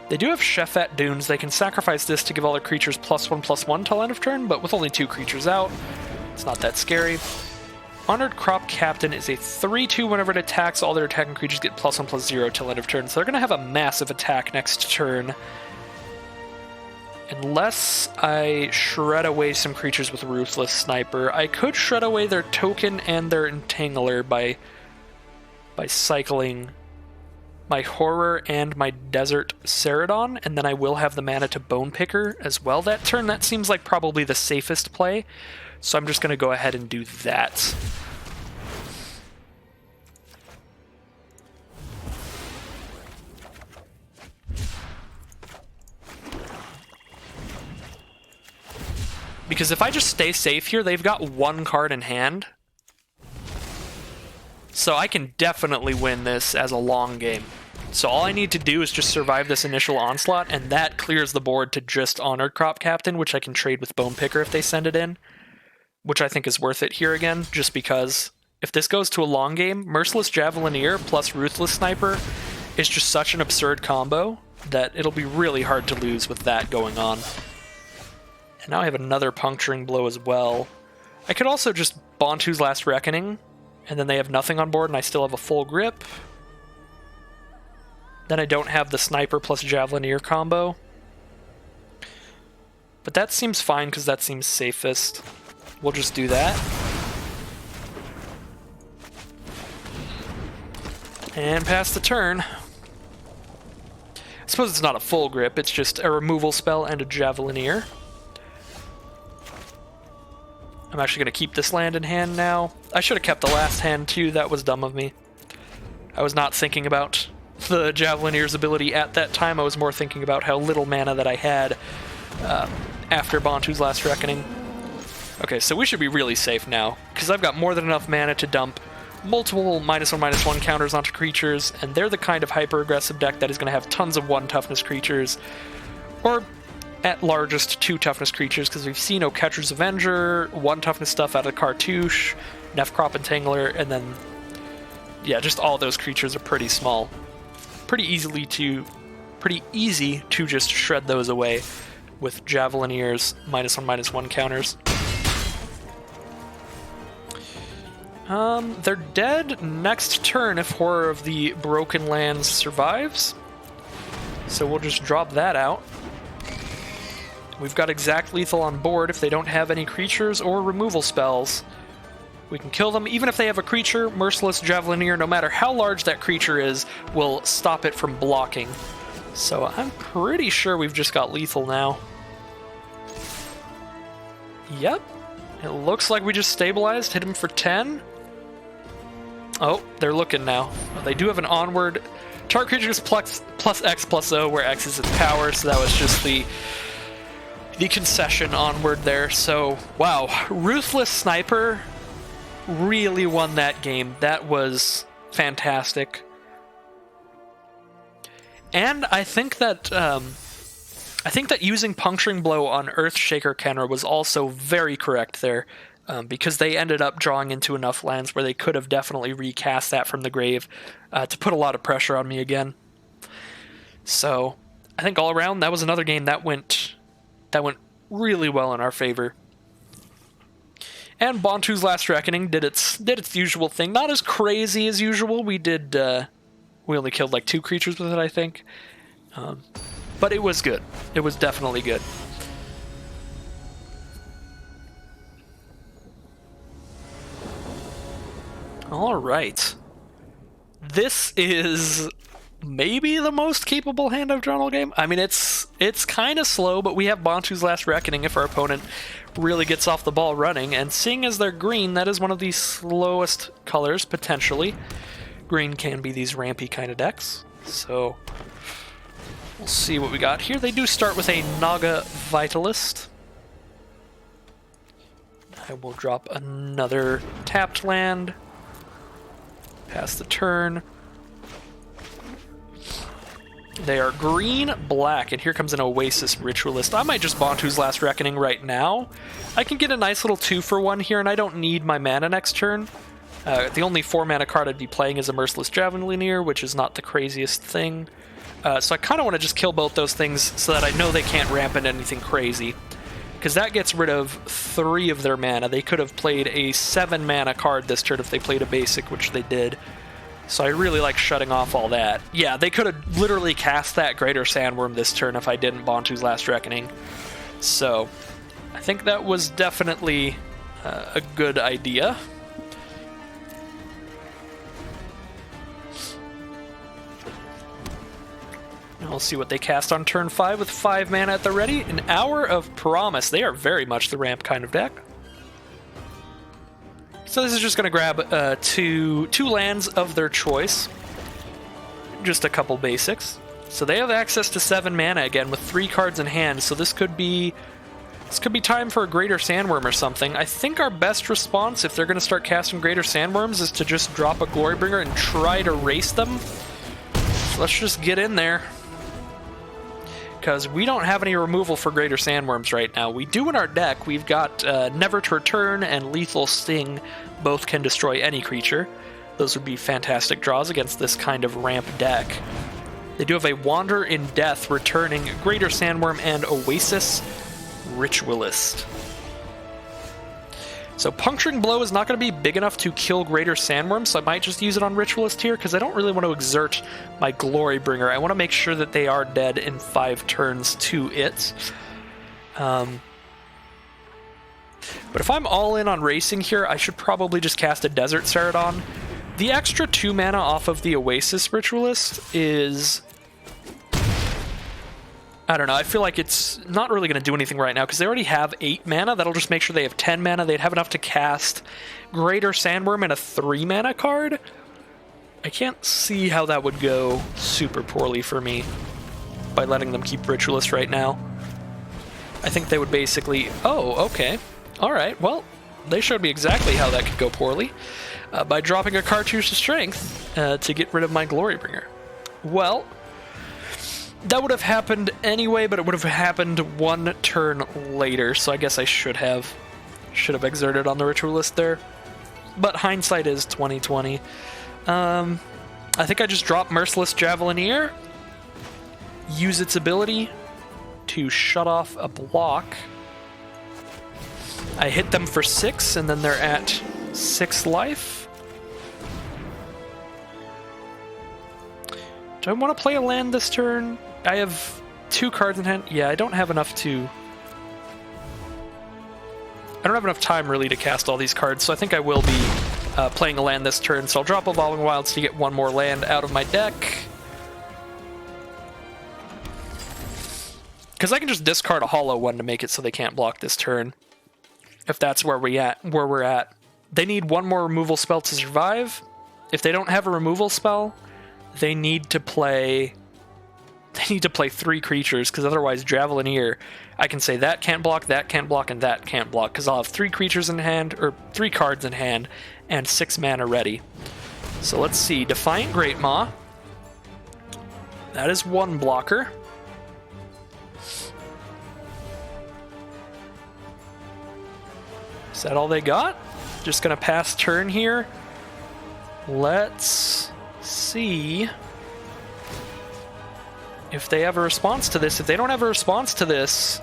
They do have Shefet Dunes. They can sacrifice this to give all their creatures +1/+1 till end of turn, but with only 2 creatures out, it's not that scary. Honored Crop Captain is a 3/2 whenever it attacks. All their attacking creatures get +1/+0 till end of turn, so they're going to have a massive attack next turn. Unless I shred away some creatures with Ruthless Sniper. I could shred away their token and their Entangler by cycling my Horror and my Desert Ceradon, and then I will have the mana to Bone Picker as well that turn. That seems like probably the safest play, so I'm just going to go ahead and do that. Because if I just stay safe here, they've got 1 card in hand. So I can definitely win this as a long game. So all I need to do is just survive this initial onslaught, and that clears the board to just Honored Crop Captain, which I can trade with Bone Picker if they send it in. Which I think is worth it here again, just because if this goes to a long game, Merciless Javelineer plus Ruthless Sniper is just such an absurd combo that it'll be really hard to lose with that going on. And now I have another Puncturing Blow as well. I could also just Bantu's Last Reckoning, and then they have nothing on board and I still have a full grip. Then I don't have the Sniper plus Javelineer combo. But that seems fine because that seems safest. We'll just do that. And pass the turn. I suppose it's not a full grip, it's just a removal spell and a Javelineer. I'm actually going to keep this land in hand now. I should have kept the last hand too, that was dumb of me. I was not thinking about the Javelineer's ability at that time, I was more thinking about how little mana that I had after Bantu's Last Reckoning. Okay, so we should be really safe now, because I've got more than enough mana to dump multiple -1/-1 counters onto creatures, and they're the kind of hyper-aggressive deck that is going to have tons of 1 toughness creatures, or at largest 2 toughness creatures, because we've seen Oketra's Avenger, 1 toughness stuff out of Cartouche, Nefcrop Entangler, and then, yeah, just all those creatures are pretty small. Pretty easy to just shred those away with Javelineer's -1/-1 counters. They're dead next turn if Horror of the Broken Lands survives. So we'll just drop that out. We've got exact lethal on board if they don't have any creatures or removal spells. We can kill them. Even if they have a creature, Merciless Javelineer, no matter how large that creature is, will stop it from blocking. So I'm pretty sure we've just got lethal now. Yep. It looks like we just stabilized, hit him for 10. Oh, they're looking now. They do have an onward. Target creature is plus X+O, where X is its power, so that was just the concession onward there. So, wow. Ruthless Sniper really won that game. That was fantastic. And I think that using Puncturing Blow on Earthshaker Kenra was also very correct there, because they ended up drawing into enough lands where they could have definitely recast that from the grave to put a lot of pressure on me again. So I think all around that was another game that went really well in our favor. And Bantu's Last Reckoning did its usual thing. Not as crazy as usual. We only killed like 2 creatures with it, I think. But it was good. It was definitely good. All right. This is maybe the most capable hand I've drawn all game. I mean, it's kind of slow, but we have Bantu's Last Reckoning if our opponent really gets off the ball running. And seeing as they're green, that is one of the slowest colors, potentially. Green can be these rampy kind of decks. So we'll see what we got here. They do start with a Naga Vitalist. I will drop another tapped land. Pass the turn. They are green, black, and here comes an Oasis Ritualist. I might just Bantu's Last Reckoning right now. I can get a nice little 2-for-1 here, and I don't need my mana next turn. The only 4-mana card I'd be playing is a Merciless Javelineer, which is not the craziest thing. So I kind of want to just kill both those things so that I know they can't ramp into anything crazy. Because that gets rid of 3 of their mana. They could have played a 7-mana card this turn if they played a basic, which they did. So I really like shutting off all that. Yeah, they could have literally cast that Greater Sandworm this turn if I didn't Bantu's Last Reckoning. So I think that was definitely a good idea. We'll see what they cast on turn 5 with 5 mana at the ready. An Hour of Promise. They are very much the ramp kind of deck. So this is just going to grab two lands of their choice. Just a couple basics. So they have access to 7 mana again with 3 cards in hand. So this could be time for a Greater Sandworm or something. I think our best response if they're going to start casting Greater Sandworms is to just drop a Glorybringer and try to race them. So let's just get in there. Because we don't have any removal for Greater Sandworms right now. We do in our deck. We've got Never to Return and Lethal Sting. Both can destroy any creature. Those would be fantastic draws against this kind of ramp deck. They do have a Wander in Death, returning Greater Sandworm and Oasis Ritualist. So Puncturing Blow is not going to be big enough to kill Greater Sandworm, so I might just use it on Ritualist here, because I don't really want to exert my Glorybringer. I want to make sure that they are dead in 5 turns to it. But if I'm all in on racing here, I should probably just cast a Desert Ceradon. The extra 2 mana off of the Oasis Ritualist is... I don't know, I feel like it's not really going to do anything right now, because they already have 8 mana. That'll just make sure they have 10 mana. They'd have enough to cast Greater Sandworm and a 3 mana card. I can't see how that would go super poorly for me by letting them keep Ritualist right now. I think they would basically... Oh, okay. Alright, well, they showed me exactly how that could go poorly. By dropping a Cartouche of Strength to get rid of my Glorybringer. Well... that would have happened anyway, but it would have happened 1 turn later, so I guess I should have exerted on the Ritualist there. But hindsight is 2020. I think I just drop Merciless Javelineer, use its ability to shut off a block. I hit them for 6, and then they're at 6 life. Do I want to play a land this turn? I have 2 cards in hand. Yeah, I don't have enough to... I don't have enough time, really, to cast all these cards, so I think I will be playing a land this turn. So I'll drop Evolving Wilds to get 1 more land out of my deck. Because I can just discard a Hollow one to make it so they can't block this turn. If that's where we're at. They need 1 more removal spell to survive. If they don't have a removal spell, they need to play 3 creatures, because otherwise Javelineer, I can say that can't block, and that can't block, because I'll have 3 creatures in hand, or 3 cards in hand, and 6 mana ready. So let's see, Defiant Greatmaw. That is 1 blocker. Is that all they got? Just gonna pass turn here. Let's see if they have a response to this. If they don't have a response to this,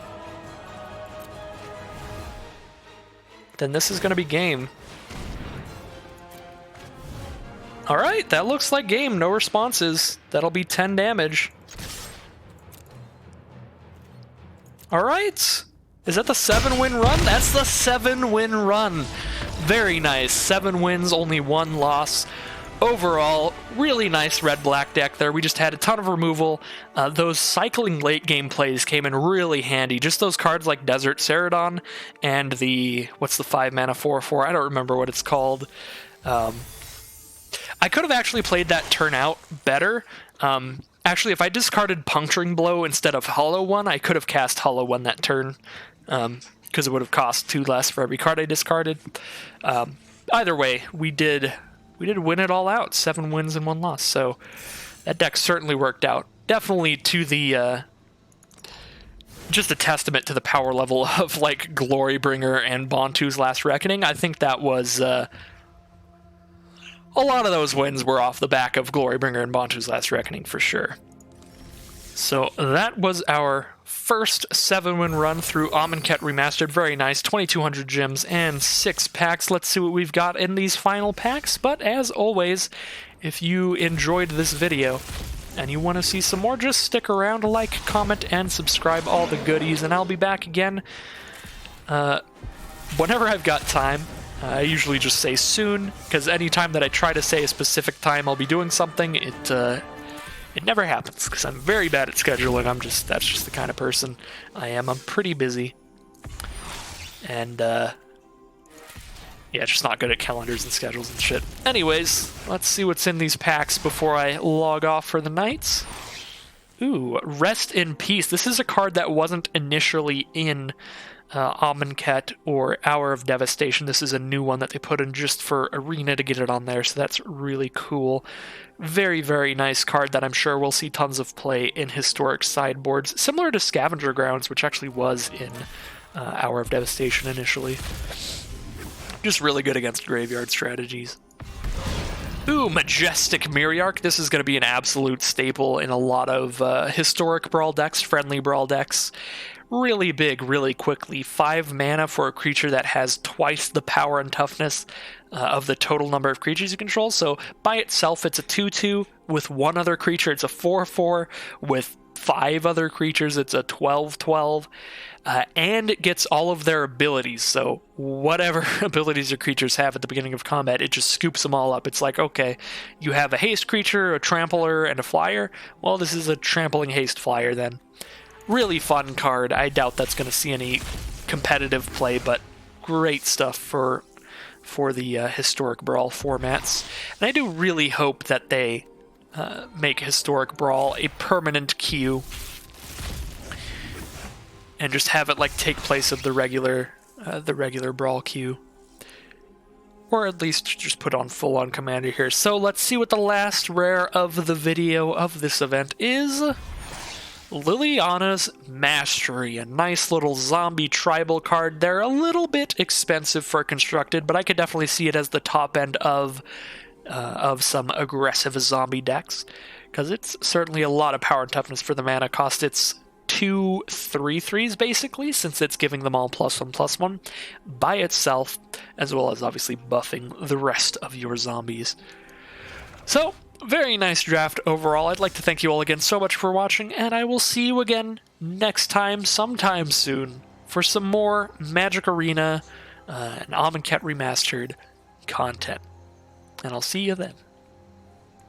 then this is going to be game. Alright, that looks like game. No responses. That'll be 10 damage. Alright. Is that the 7-win run? That's the 7-win run. Very nice. 7 wins, only 1 loss. Overall, really nice red-black deck there. We just had a ton of removal. Those cycling late game plays came in really handy. Just those cards like Desert Ceradon and the... what's the 5-mana 4/4? I don't remember what it's called. I could have actually played that turn out better. Actually, if I discarded Puncturing Blow instead of Hollow One, I could have cast Hollow One that turn. Because it would have cost 2 less for every card I discarded. Either way, we did win it all out. 7 wins and 1 loss. So that deck certainly worked out. Definitely to the... just a testament to the power level of, like, Glorybringer and Bontu's Last Reckoning. I think that was... a lot of those wins were off the back of Glorybringer and Bontu's Last Reckoning, for sure. So that was our first 7-win run through Amonkhet Remastered. Very nice. 2,200 gems and 6 packs. Let's see what we've got in these final packs. But as always, if you enjoyed this video and you want to see some more, just stick around, like, comment, and subscribe, all the goodies. And I'll be back again whenever I've got time. I usually just say soon, because anytime that I try to say a specific time I'll be doing something, it never happens, because I'm very bad at scheduling. That's just the kind of person I am. I'm pretty busy. And, yeah, just not good at calendars and schedules and shit. Anyways, let's see what's in these packs before I log off for the night. Ooh, Rest in Peace. This is a card that wasn't initially in Amonkhet or Hour of Devastation. This is a new one that they put in just for Arena to get it on there, so that's really cool. Very, very nice card that I'm sure we'll see tons of play in historic sideboards, similar to Scavenger Grounds, which actually was in Hour of Devastation initially. Just really good against graveyard strategies. Ooh, Majestic Miriarch. This is going to be an absolute staple in a lot of historic Brawl decks, friendly Brawl decks. Really big, really quickly. 5 mana for a creature that has twice the power and toughness of the total number of creatures you control. So by itself, it's a 2/2. With one other creature, it's a 4/4. With 5 other creatures, it's a 12/12. And it gets all of their abilities. So whatever abilities your creatures have at the beginning of combat, it just scoops them all up. It's like, okay, you have a haste creature, a trampler, and a flyer. Well, this is a trampling haste flyer then. Really fun card. I doubt that's going to see any competitive play, but great stuff for the Historic Brawl formats. And I do really hope that they make Historic Brawl a permanent queue and just have it like take place of the regular Brawl queue. Or at least just put on full-on Commander here. So let's see what the last rare of the video of this event is. Liliana's Mastery, a nice little zombie tribal card. They're a little bit expensive for constructed, but I could definitely see it as the top end of some aggressive zombie decks, because it's certainly a lot of power and toughness for the mana cost. It's 2 3/3s basically, since it's giving them all +1/+1 by itself, as well as obviously buffing the rest of your zombies. So, very nice draft overall. I'd like to thank you all again so much for watching, and I will see you again next time, sometime soon, for some more Magic Arena and Amonkhet Remastered content. And I'll see you then.